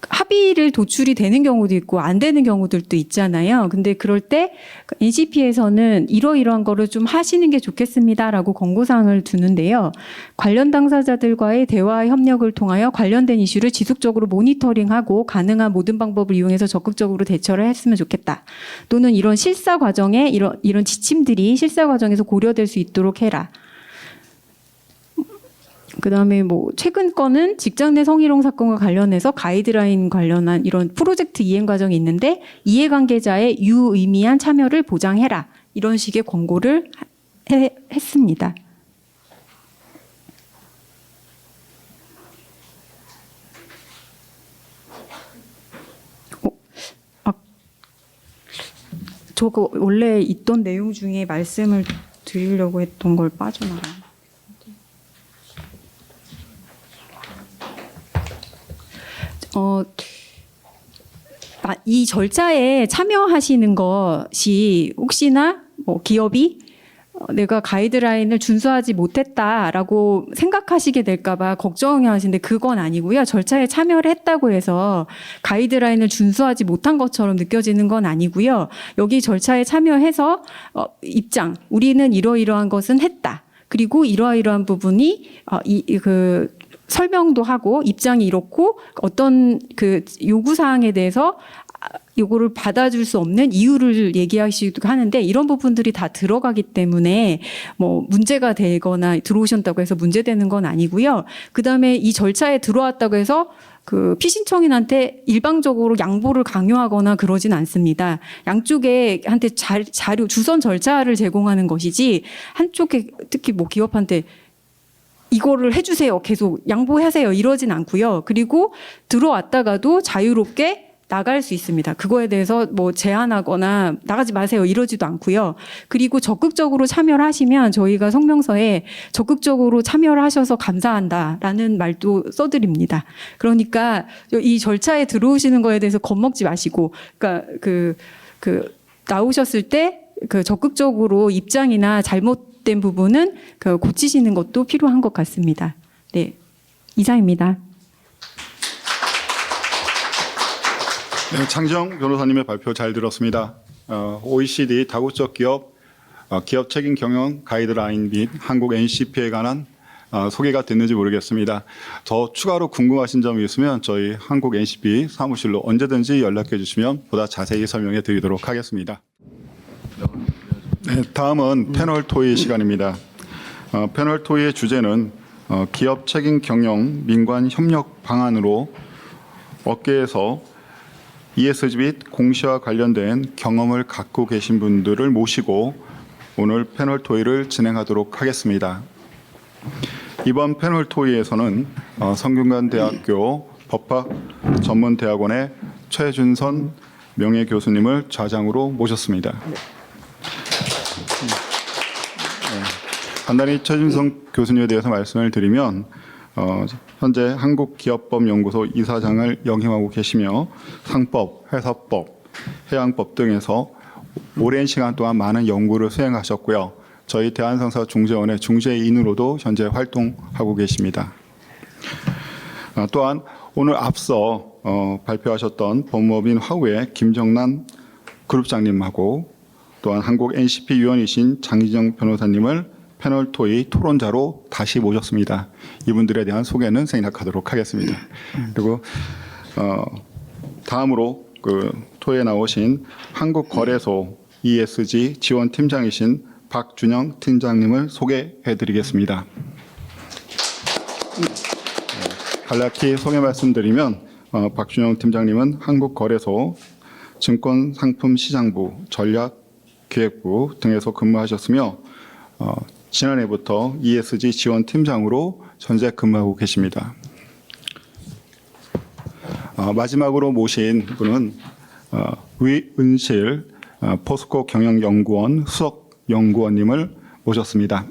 합의를 도출이 되는 경우도 있고 안 되는 경우들도 있잖아요. 근데 그럴 때 NCP에서는 이러이러한 거를 좀 하시는 게 좋겠습니다라고 권고사항을 두는데요. 관련 당사자들과의 대화 협력을 통하여 관련된 이슈를 지속적으로 모니터링하고 가능한 모든 방법을 이용해서 적극적으로 대처를 했으면 좋겠다. 또는 이런 실사 과정에 이런 지침들이 실사 과정에서 고려될 수 있도록 해라. 그다음에 최근 건은 직장 내 성희롱 사건과 관련해서 가이드라인 관련한 이런 프로젝트 이행 과정이 있는데 이해관계자의 유의미한 참여를 보장해라. 이런 식의 권고를 했습니다. 저거 원래 있던 내용 중에 말씀을 드리려고 했던 걸 빠져나가요. 이 절차에 참여하시는 것이 혹시나 기업이 내가 가이드라인을 준수하지 못했다라고 생각하시게 될까봐 걱정하시는데 그건 아니고요. 절차에 참여를 했다고 해서 가이드라인을 준수하지 못한 것처럼 느껴지는 건 아니고요. 여기 절차에 참여해서 입장, 우리는 이러이러한 것은 했다. 그리고 이러이러한 부분이 설명도 하고 입장이 이렇고 어떤 그 요구 사항에 대해서 요거를 받아줄 수 없는 이유를 얘기하시기도 하는데 이런 부분들이 다 들어가기 때문에 뭐 문제가 되거나 들어오셨다고 해서 문제되는 건 아니고요. 그다음에 이 절차에 들어왔다고 해서 그 피신청인한테 일방적으로 양보를 강요하거나 그러진 않습니다. 양쪽에 한테 자료 주선 절차를 제공하는 것이지 한쪽에 특히 뭐 기업한테 이거를 해주세요. 계속 양보하세요. 이러진 않고요. 그리고 들어왔다가도 자유롭게 나갈 수 있습니다. 그거에 대해서 뭐 제한하거나 나가지 마세요. 이러지도 않고요. 그리고 적극적으로 참여를 하시면 저희가 성명서에 적극적으로 참여를 하셔서 감사한다라는 말도 써드립니다. 그러니까 이 절차에 들어오시는 거에 대해서 겁먹지 마시고, 그러니까 나오셨을 때 그 적극적으로 입장이나 잘못된 부분은 그 고치시는 것도 필요한 것 같습니다. 네, 이상입니다. 네, 장정 변호사님의 발표 잘 들었습니다. OECD 다국적 기업 책임 경영 가이드라인 및 한국 NCP에 관한 소개가 됐는지 모르겠습니다. 더 추가로 궁금하신 점이 있으면 저희 한국 NCP 사무실로 언제든지 연락해 주시면 보다 자세히 설명해 드리도록 하겠습니다. 네, 다음은 패널 토의 시간입니다. 패널 토의의 주제는 기업 책임 경영 민관 협력 방안으로 업계에서 ESG 및 공시와 관련된 경험을 갖고 계신 분들을 모시고 오늘 패널 토의를 진행하도록 하겠습니다. 이번 패널 토의에서는 성균관대학교 법학전문대학원의 최준선 명예교수님을 좌장으로 모셨습니다. 간단히 최준선 교수님에 대해서 말씀을 드리면 현재 한국기업법연구소 이사장을 역임하고 계시며 상법, 회사법, 해양법 등에서 오랜 시간 동안 많은 연구를 수행하셨고요. 저희 대한상사중재원의 중재인으로도 현재 활동하고 계십니다. 또한 오늘 앞서 발표하셨던 법무법인 화우의 김정남 그룹장님하고 또한 한국 NCP 위원이신 장희정 변호사님을 패널 토의 토론자로 다시 모셨습니다. 이분들에 대한 소개는 생략하도록 하겠습니다. 그리고 다음으로 그 토의에 나오신 한국거래소 ESG 지원팀장이신 박준영 팀장님을 소개해드리겠습니다. 간략히 소개 말씀드리면 박준영 팀장님은 한국거래소 증권상품시장부 전략기획부 등에서 근무하셨으며 지난해부터 ESG 지원팀장으로 현재 근무하고 계십니다. 마지막으로 모신 분은 위은실 포스코 경영연구원 수석연구원님을 모셨습니다.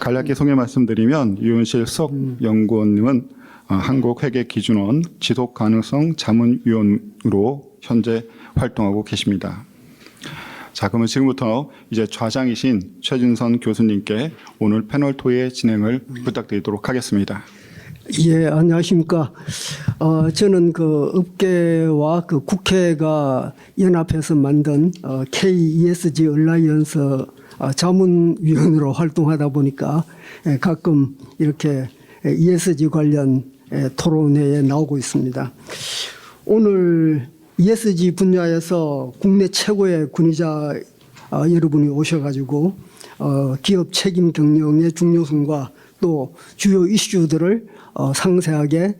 간략히 소개 말씀드리면 위은실 수석연구원님은 한국회계기준원 지속가능성 자문위원으로 현재 활동하고 계십니다. 자, 그러면 지금부터 이제 좌장이신 최준선 교수님께 오늘 패널 토의 진행을 부탁드리도록 하겠습니다. 예, 안녕하십니까. 저는 그 업계와 그 국회가 연합해서 만든 KESG 얼라이언스 자문위원으로 활동하다 보니까 가끔 이렇게 ESG 관련 토론회에 나오고 있습니다. 오늘 ESG 분야에서 국내 최고의 권위자 여러분이 오셔가지고 기업 책임 경영의 중요성과 또 주요 이슈들을 상세하게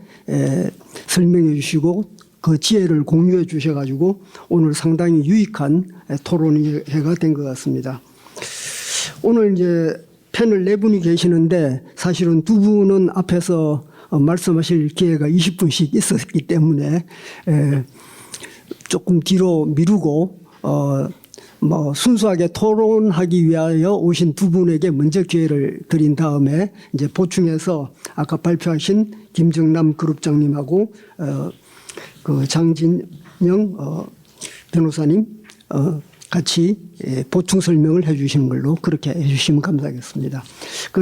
설명해 주시고 그 지혜를 공유해 주셔가지고 오늘 상당히 유익한 토론회가 된 것 같습니다. 오늘 이제 패널 4분이 계시는데 사실은 2분은 앞에서 말씀하실 기회가 20분씩 있었기 때문에 조금 뒤로 미루고 순수하게 토론하기 위하여 오신 2분에게 먼저 기회를 드린 다음에 이제 보충해서 아까 발표하신 김정남 그룹장님하고 그 장진영 변호사님 같이 보충 설명을 해 주시는 걸로 그렇게 해 주시면 감사하겠습니다.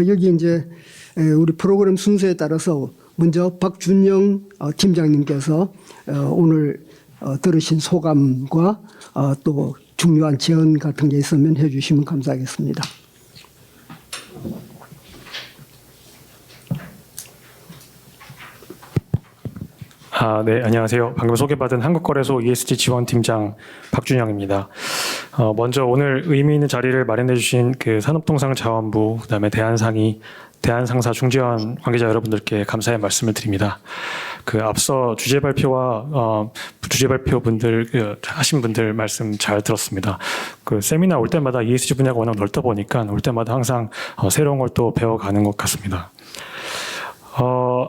여기 이제 우리 프로그램 순서에 따라서 먼저 박준영 팀장님께서 오늘 들으신 소감과 또 중요한 제언 같은 게 있으면 해 주시면 감사하겠습니다. 네, 안녕하세요. 방금 소개받은 한국거래소 ESG 지원팀장 박준영입니다. 먼저 오늘 의미 있는 자리를 마련해 주신 그 산업통상자원부, 그다음에 대한상사 중재원 관계자 여러분들께 감사의 말씀을 드립니다. 앞서 주제 발표와 주제 발표 분들 하신 분들 말씀 잘 들었습니다. 세미나 올 때마다 ESG 분야가 워낙 넓다 보니까 올 때마다 항상 새로운 걸 또 배워가는 것 같습니다.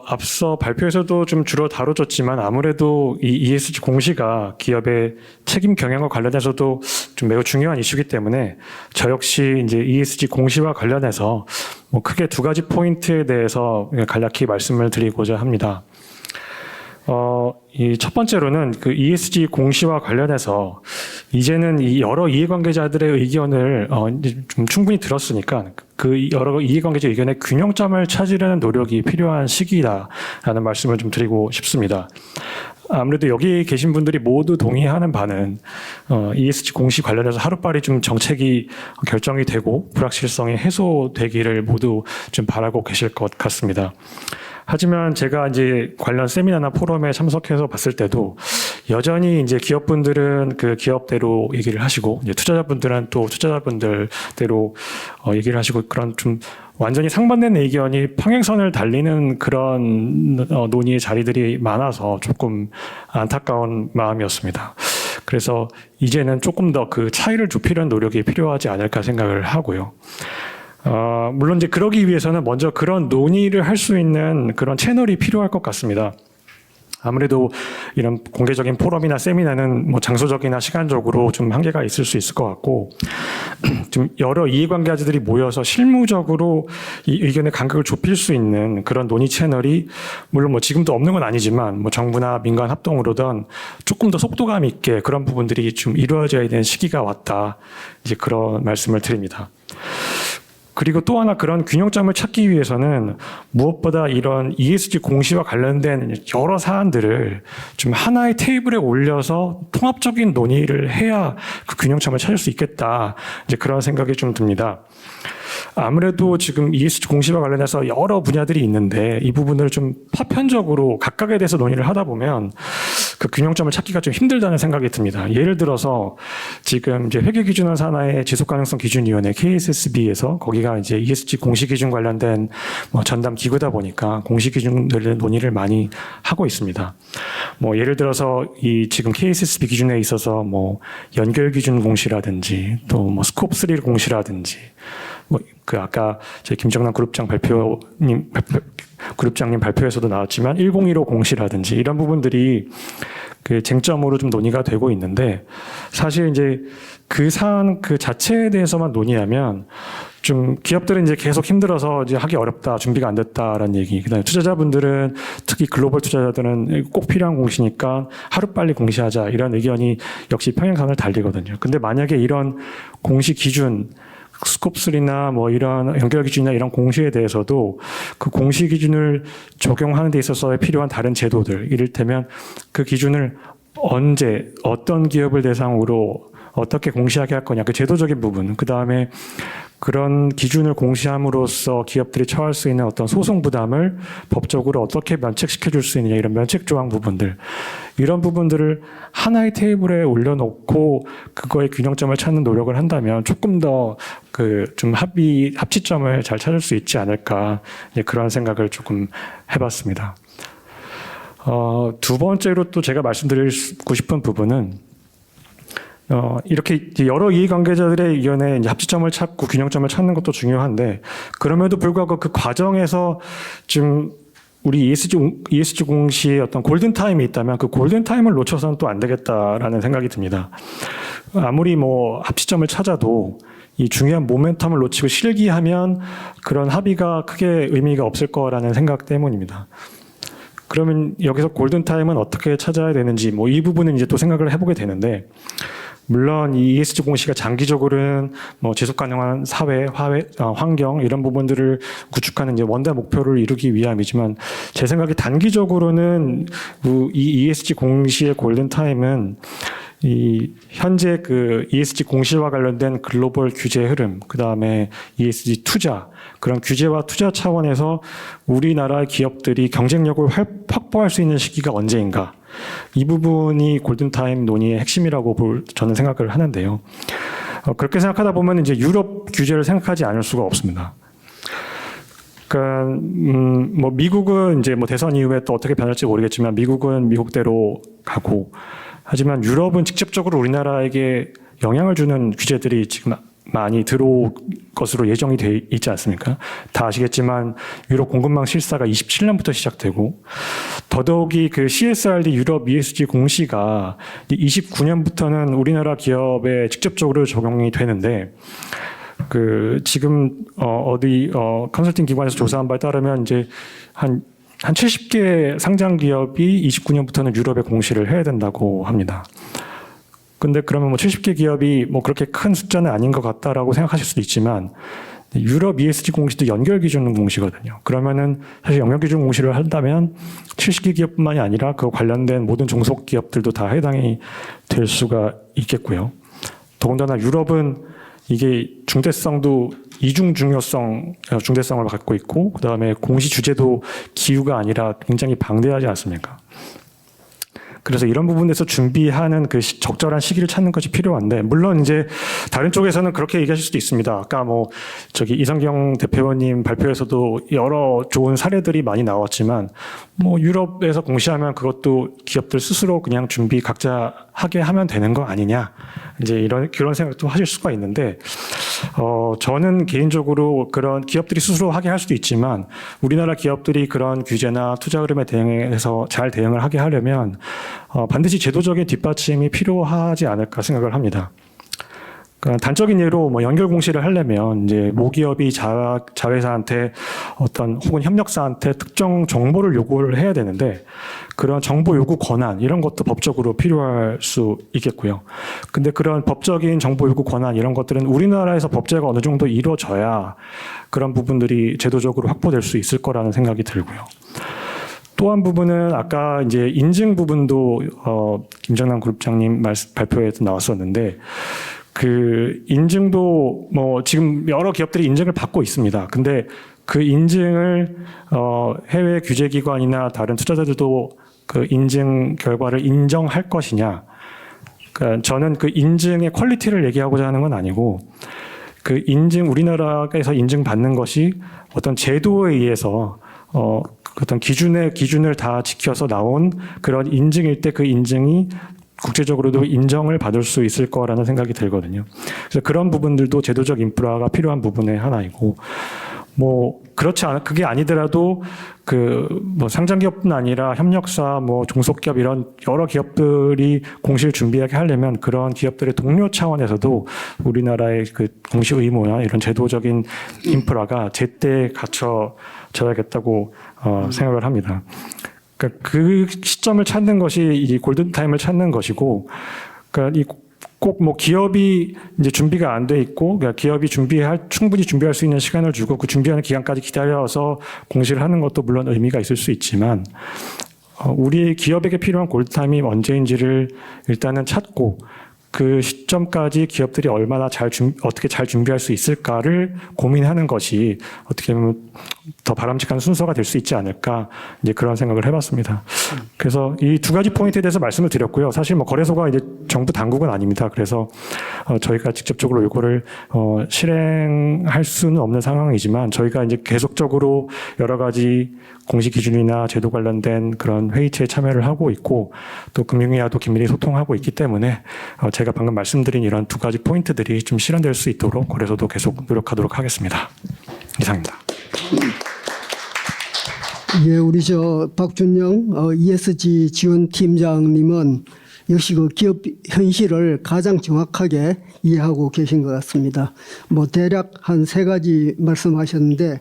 앞서 발표에서도 좀 주로 다뤄졌지만 아무래도 이 ESG 공시가 기업의 책임 경영과 관련해서도 좀 매우 중요한 이슈이기 때문에 저 역시 이제 ESG 공시와 관련해서 크게 두 가지 포인트에 대해서 간략히 말씀을 드리고자 합니다. 이 첫 번째로는 ESG 공시와 관련해서 이제는 이 여러 이해관계자들의 의견을 이제 좀 충분히 들었으니까 그 여러 이해관계자 의견의 균형점을 찾으려는 노력이 필요한 시기다라는 말씀을 좀 드리고 싶습니다. 아무래도 여기 계신 분들이 모두 동의하는 바는 ESG 공시 관련해서 하루빨리 좀 정책이 결정이 되고 불확실성이 해소되기를 모두 좀 바라고 계실 것 같습니다. 하지만 제가 이제 관련 세미나나 포럼에 참석해서 봤을 때도 여전히 이제 기업분들은 그 기업대로 얘기를 하시고 이제 투자자분들은 또 투자자분들대로 얘기를 하시고 그런 좀 완전히 상반된 의견이 평행선을 달리는 그런 논의의 자리들이 많아서 조금 안타까운 마음이었습니다. 그래서 이제는 조금 더 그 차이를 좁히려는 노력이 필요하지 않을까 생각을 하고요. 물론 이제 그러기 위해서는 먼저 그런 논의를 할 수 있는 그런 채널이 필요할 것 같습니다. 아무래도 이런 공개적인 포럼이나 세미나는 장소적이나 시간적으로 좀 한계가 있을 수 있을 것 같고, 좀 여러 이해관계자들이 모여서 실무적으로 이 의견의 간극을 좁힐 수 있는 그런 논의 채널이 물론 지금도 없는 건 아니지만 정부나 민간 합동으로든 조금 더 속도감 있게 그런 부분들이 좀 이루어져야 되는 시기가 왔다. 이제 그런 말씀을 드립니다. 그리고 또 하나 그런 균형점을 찾기 위해서는 무엇보다 이런 ESG 공시와 관련된 여러 사안들을 좀 하나의 테이블에 올려서 통합적인 논의를 해야 그 균형점을 찾을 수 있겠다. 이제 그런 생각이 좀 듭니다. 아무래도 지금 ESG 공시와 관련해서 여러 분야들이 있는데 이 부분을 좀 파편적으로 각각에 대해서 논의를 하다 보면 그 균형점을 찾기가 좀 힘들다는 생각이 듭니다. 예를 들어서 지금 이제 회계기준원 산하의 지속가능성 기준위원회 KSSB에서 거기가 이제 ESG 공시 기준 관련된 전담 기구다 보니까 공시 기준을 논의를 많이 하고 있습니다. 예를 들어서 이 지금 KSSB 기준에 있어서 연결 기준 공시라든지 또 스코프 3 공시라든지 아까 저희 김정남 그룹장님 발표에서도 나왔지만 1015 공시라든지 이런 부분들이 그 쟁점으로 좀 논의가 되고 있는데 사실 이제 그 사안 그 자체에 대해서만 논의하면 좀 기업들은 이제 계속 힘들어서 이제 하기 어렵다, 준비가 안 됐다라는 얘기. 그다음에 투자자분들은 특히 글로벌 투자자들은 꼭 필요한 공시니까 하루빨리 공시하자 이런 의견이 역시 평행선을 달리거든요. 근데 만약에 이런 공시 기준 스콥3나 이런 연결 기준이나 이런 공시에 대해서도 그 공시 기준을 적용하는 데 있어서 필요한 다른 제도들, 이를테면 그 기준을 언제, 어떤 기업을 대상으로 어떻게 공시하게 할 거냐, 그 제도적인 부분, 그 다음에 그런 기준을 공시함으로써 기업들이 처할 수 있는 어떤 소송 부담을 법적으로 어떻게 면책시켜 줄 수 있느냐, 이런 면책 조항 부분들, 이런 부분들을 하나의 테이블에 올려놓고 그거의 균형점을 찾는 노력을 한다면 조금 더 좀 합치점을 잘 찾을 수 있지 않을까, 그런 생각을 조금 해봤습니다. 두 번째로 또 제가 말씀드리고 싶은 부분은 이렇게 여러 이해관계자들의 의견에 합치점을 찾고 균형점을 찾는 것도 중요한데, 그럼에도 불구하고 그 과정에서 좀 우리 ESG 공시의 어떤 골든타임이 있다면 그 골든타임을 놓쳐서는 또 안 되겠다라는 생각이 듭니다. 아무리 합치점을 찾아도 이 중요한 모멘텀을 놓치고 실기하면 그런 합의가 크게 의미가 없을 거라는 생각 때문입니다. 그러면 여기서 골든타임은 어떻게 찾아야 되는지 이 부분은 이제 또 생각을 해보게 되는데, 물론 이 ESG 공시가 장기적으로는 뭐 지속 가능한 사회, 환경 이런 부분들을 구축하는 이제 원대 목표를 이루기 위함이지만 제 생각에 단기적으로는 이 ESG 공시의 골든 타임은 이 현재 그 ESG 공시와 관련된 글로벌 규제 흐름, 그 다음에 ESG 투자, 그런 규제와 투자 차원에서 우리나라 기업들이 경쟁력을 확보할 수 있는 시기가 언제인가? 이 부분이 골든타임 논의의 핵심이라고 저는 생각을 하는데요. 그렇게 생각하다 보면 이제 유럽 규제를 생각하지 않을 수가 없습니다. 그러니까 뭐 미국은 이제 뭐 대선 이후에 또 어떻게 변할지 모르겠지만 미국은 미국대로 가고, 하지만 유럽은 직접적으로 우리나라에게 영향을 주는 규제들이 지금 많이 들어올 것으로 예정이 돼 있지 않습니까? 다 아시겠지만 유럽 공급망 실사가 27년부터 시작되고, 더더욱이 그 CSRD 유럽 ESG 공시가 29년부터는 우리나라 기업에 직접적으로 적용이 되는데, 그 지금 어디 컨설팅 기관에서 조사한 바에 따르면 이제 한 70개 상장 기업이 29년부터는 유럽에 공시를 해야 된다고 합니다. 근데 그러면 뭐 70개 기업이 뭐 그렇게 큰 숫자는 아닌 것 같다라고 생각하실 수도 있지만, 유럽 ESG 공시도 연결 기준 공시거든요. 그러면은 사실 연결 기준 공시를 한다면 70개 기업뿐만이 아니라 그 관련된 모든 종속 기업들도 다 해당이 될 수가 있겠고요. 더군다나 유럽은 이게 중대성도 이중 중대성을 갖고 있고, 그 다음에 공시 주제도 기후가 아니라 굉장히 방대하지 않습니까? 그래서 이런 부분에서 준비하는 그 적절한 시기를 찾는 것이 필요한데, 물론 이제 다른 쪽에서는 그렇게 얘기하실 수도 있습니다. 아까 뭐 이성경 대표님 발표에서도 여러 좋은 사례들이 많이 나왔지만, 뭐 유럽에서 공시하면 그것도 기업들 스스로 그냥 준비 각자 하게 하면 되는 거 아니냐, 이제 그런 생각도 하실 수가 있는데, 저는 개인적으로 그런 기업들이 스스로 하게 할 수도 있지만, 우리나라 기업들이 그런 규제나 투자 흐름에 대응해서 잘 대응을 하게 하려면 반드시 제도적인 뒷받침이 필요하지 않을까 생각을 합니다. 그러니까 단적인 예로 뭐 연결 공시를 하려면 이제 모기업이 자회사한테 혹은 협력사한테 특정 정보를 요구를 해야 되는데, 그런 정보 요구 권한 이런 것도 법적으로 필요할 수 있겠고요. 근데 그런 법적인 정보 요구 권한 이런 것들은 우리나라에서 법제가 어느 정도 이루어져야 그런 부분들이 제도적으로 확보될 수 있을 거라는 생각이 들고요. 또 한 부분은 아까 이제 인증 부분도 김정남 그룹장님 발표에도 나왔었는데, 그 인증도 뭐 지금 여러 기업들이 인증을 받고 있습니다. 근데 그 인증을 해외 규제기관이나 다른 투자자들도 그 인증 결과를 인정할 것이냐. 그러니까 저는 그 인증의 퀄리티를 얘기하고자 하는 건 아니고, 그 인증, 우리나라에서 인증받는 것이 어떤 제도에 의해서 어떤 기준을 다 지켜서 나온 그런 인증일 때 그 인증이 국제적으로도 인정을 받을 수 있을 거라는 생각이 들거든요. 그래서 그런 부분들도 제도적 인프라가 필요한 부분의 하나이고, 뭐 그게 아니더라도 그 뭐 상장기업뿐 아니라 협력사, 뭐 종속기업 이런 여러 기업들이 공시를 준비하게 하려면 그런 기업들의 동료 차원에서도 우리나라의 그 공시 의무나 이런 제도적인 인프라가 제때 갖춰져야겠다고 생각을 합니다. 그러니까 그 시점을 찾는 것이 이 골든타임을 찾는 것이고, 그러니까 꼭 뭐 기업이 이제 준비가 안 돼 있고, 그러니까 기업이 충분히 준비할 수 있는 시간을 주고 그 준비하는 기간까지 기다려서 공시를 하는 것도 물론 의미가 있을 수 있지만, 우리 기업에게 필요한 골든타임이 언제인지를 일단은 찾고, 그 시점까지 기업들이 얼마나 어떻게 잘 준비할 수 있을까를 고민하는 것이 어떻게 보면 더 바람직한 순서가 될 수 있지 않을까, 이제 그런 생각을 해봤습니다. 그래서 이 두 가지 포인트에 대해서 말씀을 드렸고요. 사실 뭐 거래소가 이제 정부 당국은 아닙니다. 그래서 저희가 직접적으로 이거를 실행할 수는 없는 상황이지만, 저희가 이제 계속적으로 여러 가지 공시 기준이나 제도 관련된 그런 회의체에 참여를 하고 있고, 또 금융위와도 긴밀히 소통하고 있기 때문에 제가 방금 말씀드린 이런 두 가지 포인트들이 좀 실현될 수 있도록 거래소도 계속 노력하도록 하겠습니다. 이상입니다. 예, 우리 박준영 ESG 지원 팀장님은 역시 그 기업 현실을 가장 정확하게 이해하고 계신 것 같습니다. 뭐 대략 한 3가지 말씀하셨는데,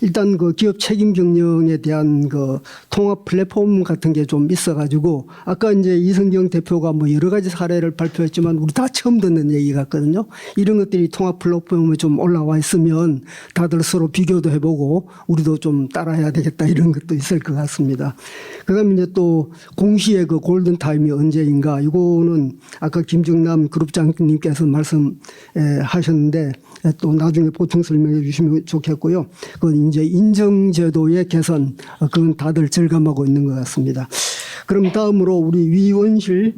일단 그 기업 책임 경영에 대한 그 통합 플랫폼 같은 게 좀 있어가지고 아까 이제 이성경 대표가 뭐 여러 가지 사례를 발표했지만 우리 다 처음 듣는 얘기 같거든요. 이런 것들이 통합 플랫폼에 좀 올라와 있으면 다들 서로 비교도 해보고 우리도 좀 따라해야 되겠다 이런 것도 있을 것 같습니다. 그다음에 이제 또 공시의 그 골든 타임이 언제인가 이거는 아까 김정남 그룹장님께서 말씀하셨는데 또 나중에 보충 설명해 주시면 좋겠고요. 그건 이제 인정제도의 개선, 그건 다들 절감하고 있는 것 같습니다. 그럼 다음으로 우리 위원실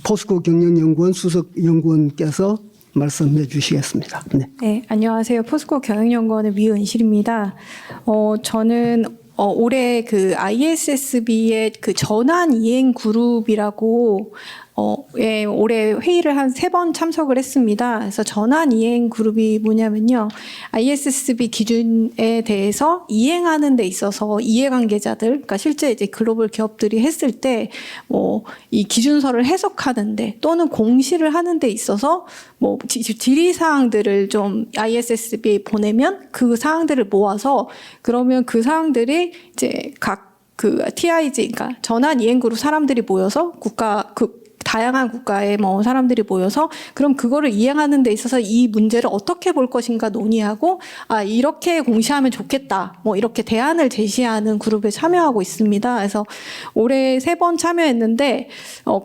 포스코 경영연구원 수석 연구원께서 말씀해 주시겠습니다. 네. 네, 안녕하세요. 포스코 경영연구원의 위은실입니다. 저는 올해 그 ISSB의 그 전환 이행 그룹이라고 예, 올해 회의를 한 3번 참석을 했습니다. 그래서 전환 이행 그룹이 뭐냐면요. ISSB 기준에 대해서 이행하는 데 있어서 이해관계자들, 그러니까 실제 이제 글로벌 기업들이 했을 때 뭐 이 기준서를 해석하는데 또는 공시를 하는 데 있어서 뭐 질의사항들을 좀 ISSB에 보내면 그 사항들을 모아서 그러면 그 사항들이 이제 각 그 TIG, 그러니까 전환 이행 그룹 사람들이 모여서 다양한 국가의 뭐 사람들이 모여서 그럼 그거를 이행하는 데 있어서 이 문제를 어떻게 볼 것인가 논의하고 이렇게 공시하면 좋겠다 뭐 이렇게 대안을 제시하는 그룹에 참여하고 있습니다. 그래서 올해 3번 참여했는데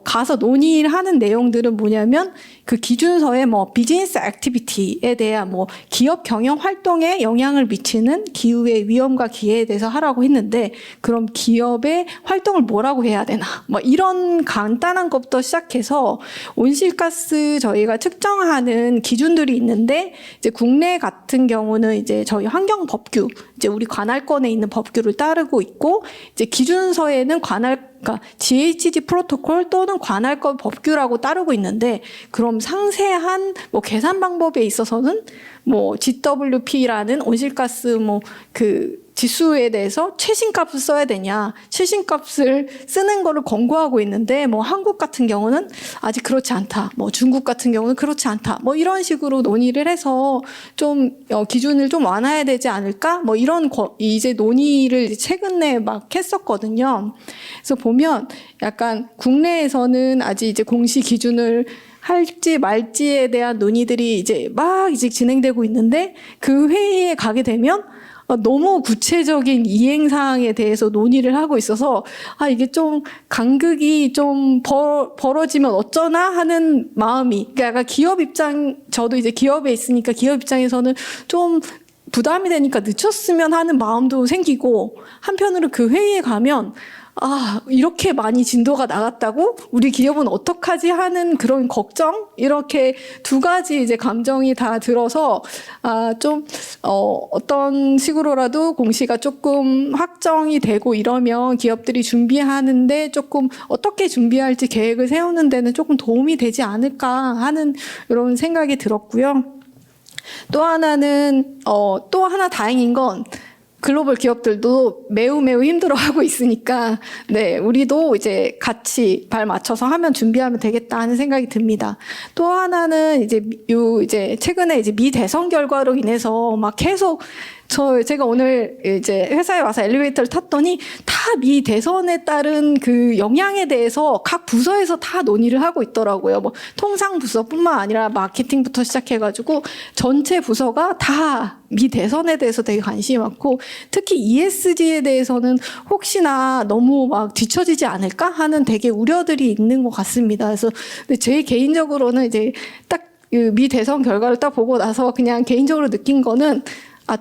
가서 논의를 하는 내용들은 뭐냐면 그 기준서에 뭐 비즈니스 액티비티에 대한 뭐 기업 경영 활동에 영향을 미치는 기후의 위험과 기회에 대해서 하라고 했는데 그럼 기업의 활동을 뭐라고 해야 되나 뭐 이런 간단한 것부터 시작해서 온실가스 저희가 측정하는 기준들이 있는데 이제 국내 같은 경우는 이제 저희 환경법규 이제 우리 관할권에 있는 법규를 따르고 있고 이제 기준서에는 그러니까 GHG 프로토콜 또는 관할권 법규라고 따르고 있는데 그럼 상세한 뭐 계산 방법에 있어서는 뭐 GWP라는 온실가스 뭐 그 지수에 대해서 최신값을 써야 되냐, 최신값을 쓰는 거를 권고하고 있는데 뭐 한국 같은 경우는 아직 그렇지 않다, 뭐 중국 같은 경우는 그렇지 않다, 뭐 이런 식으로 논의를 해서 좀 기준을 좀 완화해야 되지 않을까, 뭐 이런 이제 논의를 최근에 막 했었거든요. 그래서 보면 약간 국내에서는 아직 이제 공시 기준을 할지 말지에 대한 논의들이 이제 막 이제 진행되고 있는데 그 회의에 가게 되면 너무 구체적인 이행 사항에 대해서 논의를 하고 있어서 이게 좀 간극이 좀 벌어지면 어쩌나 하는 마음이 그러니까 기업 입장 저도 이제 기업에 있으니까 기업 입장에서는 좀 부담이 되니까 늦췄으면 하는 마음도 생기고 한편으로 그 회의에 가면 이렇게 많이 진도가 나갔다고? 우리 기업은 어떡하지? 하는 그런 걱정? 이렇게 두 가지 이제 감정이 다 들어서, 어떤 식으로라도 공시가 조금 확정이 되고 이러면 기업들이 준비하는데 조금 어떻게 준비할지 계획을 세우는 데는 조금 도움이 되지 않을까 하는 이런 생각이 들었고요. 또 하나는, 또 하나 다행인 건, 글로벌 기업들도 매우 힘들어하고 있으니까 네 우리도 이제 같이 발 맞춰서 하면 준비하면 되겠다 하는 생각이 듭니다. 또 하나는 이제 최근에 이제 미 대선 결과로 인해서 막 계속 제가 오늘 이제 회사에 와서 엘리베이터를 탔더니 다 미 대선에 따른 그 영향에 대해서 각 부서에서 다 논의를 하고 있더라고요. 뭐 통상 부서뿐만 아니라 마케팅부터 시작해가지고 전체 부서가 다 미 대선에 대해서 되게 관심이 많고 특히 ESG에 대해서는 혹시나 너무 막 뒤처지지 않을까 하는 되게 우려들이 있는 것 같습니다. 그래서 제 개인적으로는 이제 딱 미 대선 결과를 딱 보고 나서 그냥 개인적으로 느낀 거는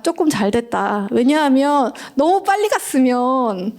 조금 잘 됐다. 왜냐하면 너무 빨리 갔으면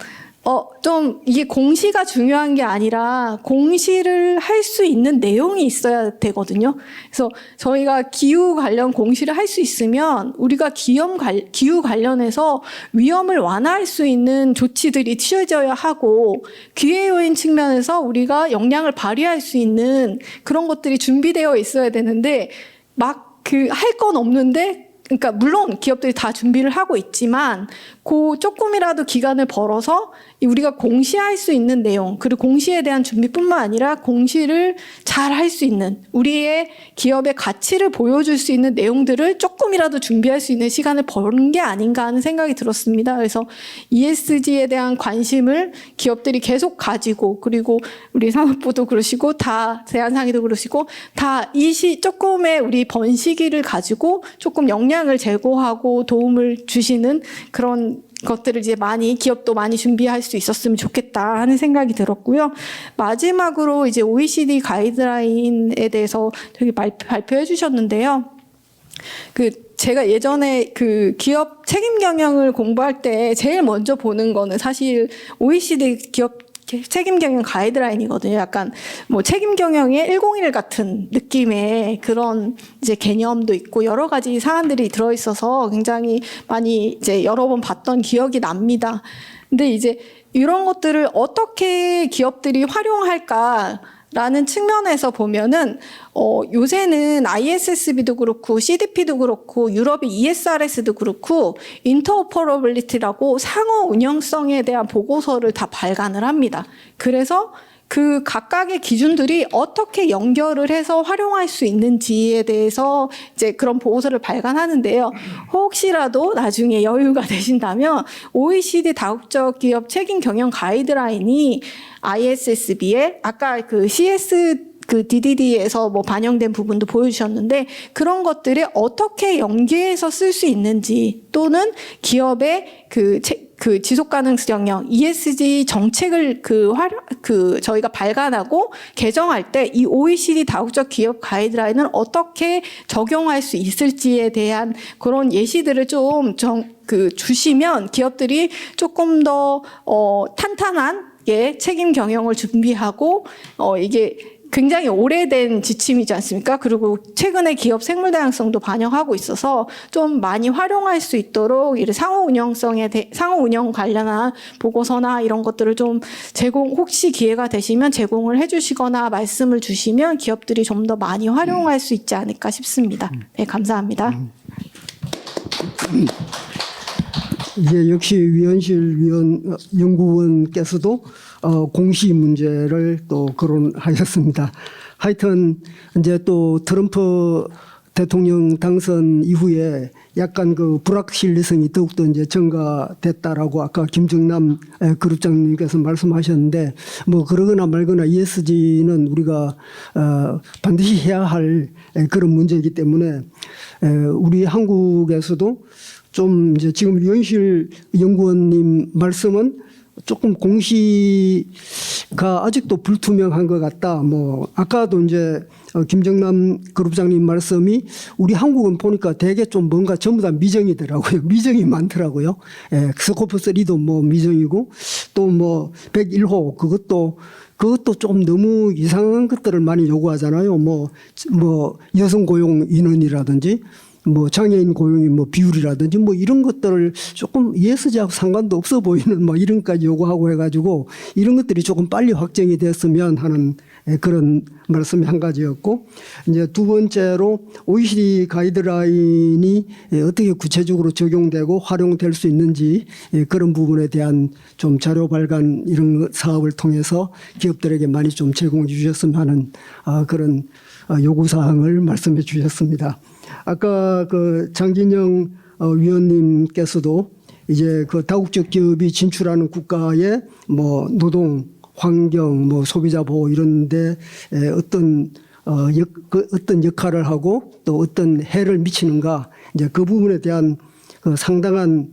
좀 이게 공시가 중요한 게 아니라 공시를 할 수 있는 내용이 있어야 되거든요. 그래서 저희가 기후 관련 공시를 할 수 있으면 우리가 기후 관련해서 위험을 완화할 수 있는 조치들이 취해져야 하고 기회 요인 측면에서 우리가 역량을 발휘할 수 있는 그런 것들이 준비되어 있어야 되는데 막 할 건 없는데 그러니까 물론 기업들이 다 준비를 하고 있지만 그 조금이라도 기간을 벌어서 우리가 공시할 수 있는 내용, 그리고 공시에 대한 준비뿐만 아니라 공시를 잘 할 수 있는, 우리의 기업의 가치를 보여줄 수 있는 내용들을 조금이라도 준비할 수 있는 시간을 버는 게 아닌가 하는 생각이 들었습니다. 그래서 ESG에 대한 관심을 기업들이 계속 가지고, 그리고 우리 산업부도 그러시고 다 대한상의도 그러시고 다 이 조금의 우리 번 시기를 가지고 조금 역량을 제고하고 도움을 주시는 그런 것들을 이제 많이 기업도 많이 준비할 수 있었으면 좋겠다 하는 생각이 들었고요. 마지막으로 이제 OECD 가이드라인에 대해서 되게 발표해 주셨는데요. 제가 예전에 기업 책임 경영을 공부할 때 제일 먼저 보는 거는 사실 OECD 기업 책임 경영 가이드라인이거든요. 약간 뭐 책임 경영의 101 같은 느낌의 그런 이제 개념도 있고 여러 가지 사안들이 들어 있어서 굉장히 많이 이제 여러 번 봤던 기억이 납니다. 근데 이제 이런 것들을 어떻게 기업들이 활용할까? 라는 측면에서 보면은 요새는 ISSB도 그렇고 CDP도 그렇고 유럽의 ESRS도 그렇고 인터오퍼러빌리티라고 상호 운영성에 대한 보고서를 다 발간을 합니다. 그래서 그 각각의 기준들이 어떻게 연결을 해서 활용할 수 있는지에 대해서 이제 그런 보고서를 발간하는데요. 혹시라도 나중에 여유가 되신다면 OECD 다국적 기업 책임 경영 가이드라인이 ISSB에 아까 CS DDD에서 뭐 반영된 부분도 보여주셨는데 그런 것들을 어떻게 연계해서 쓸 수 있는지 또는 기업의 그 지속 가능성 영역 ESG 정책을 저희가 발간하고 개정할 때 이 OECD 다국적 기업 가이드라인을 어떻게 적용할 수 있을지에 대한 그런 예시들을 좀 주시면 기업들이 조금 더 탄탄한 책임 경영을 준비하고 이게 굉장히 오래된 지침이지 않습니까? 그리고 최근에 기업 생물 다양성도 반영하고 있어서 좀 많이 활용할 수 있도록 상호 운영 관련한 보고서나 이런 것들을 좀 혹시 기회가 되시면 제공을 해주시거나 말씀을 주시면 기업들이 좀 더 많이 활용할 수 있지 않을까 싶습니다. 네, 감사합니다. 이제 역시 위원실 연구원께서도 공시 문제를 또 거론하셨습니다. 하여튼 이제 또 트럼프 대통령 당선 이후에 약간 그 불확실성이 더욱더 이제 증가됐다라고 아까 김정남 그룹장님께서 말씀하셨는데 뭐 그러거나 말거나 ESG는 우리가 반드시 해야 할 그런 문제이기 때문에 우리 한국에서도 좀 이제 지금 위원실 연구원님 말씀은 조금 공시가 아직도 불투명한 것 같다. 뭐 아까도 이제 김정남 그룹장님 말씀이 우리 한국은 보니까 되게 좀 뭔가 전부 다 미정이더라고요. 미정이 많더라고요. 스코프 3도 뭐 미정이고 또 뭐 101호 그것도 좀 너무 이상한 것들을 많이 요구하잖아요. 뭐 여성 고용 인원이라든지 뭐 장애인 고용의 뭐 비율이라든지 뭐 이런 것들을 조금 ESG하고 상관도 없어 보이는 뭐 이런 것까지 요구하고 해가지고 이런 것들이 조금 빨리 확정이 됐으면 하는 그런 말씀이 한 가지였고 이제 두 번째로 OECD 가이드라인이 어떻게 구체적으로 적용되고 활용될 수 있는지 그런 부분에 대한 좀 자료 발간 이런 사업을 통해서 기업들에게 많이 좀 제공해 주셨으면 하는 그런 요구사항을 말씀해 주셨습니다. 아까 그 장진영 위원님께서도 이제 그 다국적 기업이 진출하는 국가의 뭐 노동, 환경, 뭐 소비자 보호 이런데 어떤 역할을 하고 또 어떤 해를 미치는가 이제 그 부분에 대한 그 상당한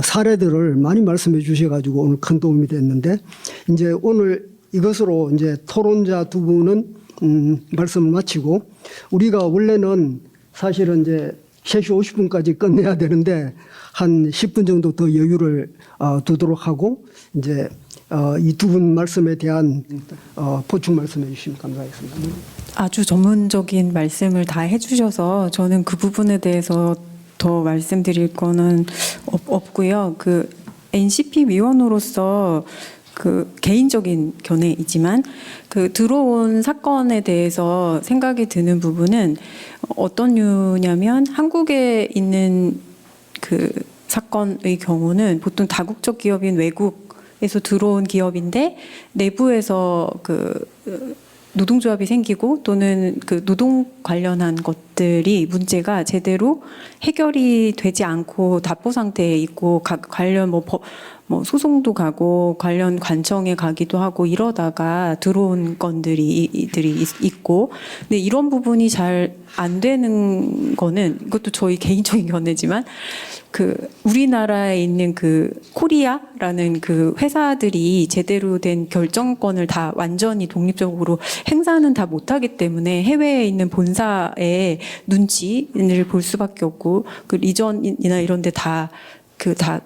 사례들을 많이 말씀해 주셔가지고 오늘 큰 도움이 됐는데 이제 오늘 이것으로 이제 토론자 두 분은 말씀을 마치고 우리가 원래는 사실은 이제 3시 50분까지 끝내야 되는데 한 10분 정도 더 여유를 두도록 하고 이제 이 두 분 말씀에 대한 보충 말씀해 주시면 감사하겠습니다. 아주 전문적인 말씀을 다 해주셔서 저는 그 부분에 대해서 더 말씀드릴 거는 없고요. 그 NCP 위원으로서 그 개인적인 견해이지만 그 들어온 사건에 대해서 생각이 드는 부분은 어떤 류냐면 한국에 있는 그 사건의 경우는 보통 다국적 기업인 외국에서 들어온 기업인데 내부에서 그 노동조합이 생기고 또는 그 노동 관련한 것들이 문제가 제대로 해결이 되지 않고 답보 상태에 있고 관련 뭐 소송도 가고 관련 관청에 가기도 하고 이러다가 들어온 건들이 있고 근데 이런 부분이 잘 안 되는 거는 이것도 저희 개인적인 견해지만 그 우리나라에 있는 그 코리아라는 그 회사들이 제대로 된 결정권을 다 완전히 독립적으로 행사는 다 못하기 때문에 해외에 있는 본사의 눈치를 볼 수밖에 없고 그 리전이나 이런 데 다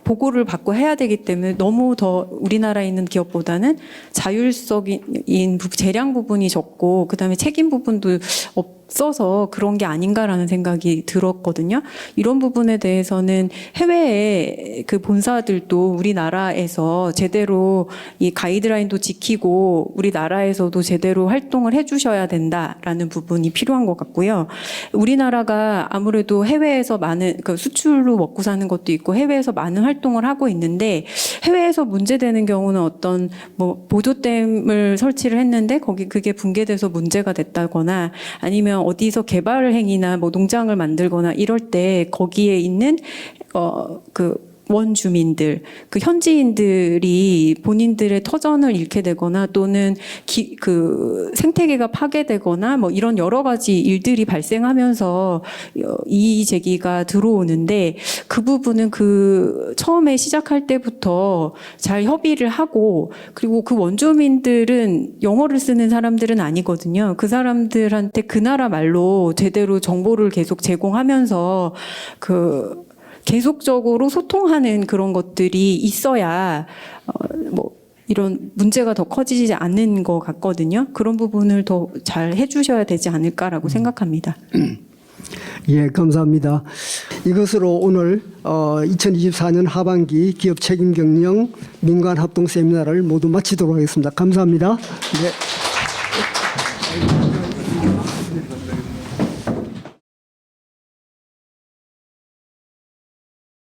보고를 받고 해야 되기 때문에 너무 더 우리나라에 있는 기업보다는 자율적인 재량 부분이 적고 그다음에 책임 부분도 없어서 그런 게 아닌가라는 생각이 들었거든요. 이런 부분에 대해서는 해외의 그 본사들도 우리나라에서 제대로 이 가이드라인도 지키고 우리나라에서도 제대로 활동을 해주셔야 된다라는 부분이 필요한 것 같고요. 우리나라가 아무래도 해외에서 많은 그 수출로 먹고 사는 것도 있고 해외에서 많은 활동을 하고 있는데 해외에서 문제되는 경우는 어떤 뭐 보조댐을 설치를 했는데 그게 붕괴돼서 문제가 됐다거나 아니면 어디서 개발 행위나 뭐 농장을 만들거나 이럴 때 거기에 있는 그 원주민들, 그 현지인들이 본인들의 터전을 잃게 되거나 또는 그 생태계가 파괴되거나 뭐 이런 여러 가지 일들이 발생하면서 이의 제기가 들어오는데 그 부분은 그 처음에 시작할 때부터 잘 협의를 하고 그리고 그 원주민들은 영어를 쓰는 사람들은 아니거든요. 그 사람들한테 그 나라 말로 제대로 정보를 계속 제공하면서 계속적으로 소통하는 그런 것들이 있어야 뭐 이런 문제가 더 커지지 않는 것 같거든요. 그런 부분을 더 잘 해주셔야 되지 않을까라고 생각합니다. 예, 감사합니다. 이것으로 오늘 2024년 하반기 기업 책임 경영 민관 합동 세미나를 모두 마치도록 하겠습니다. 감사합니다. 네.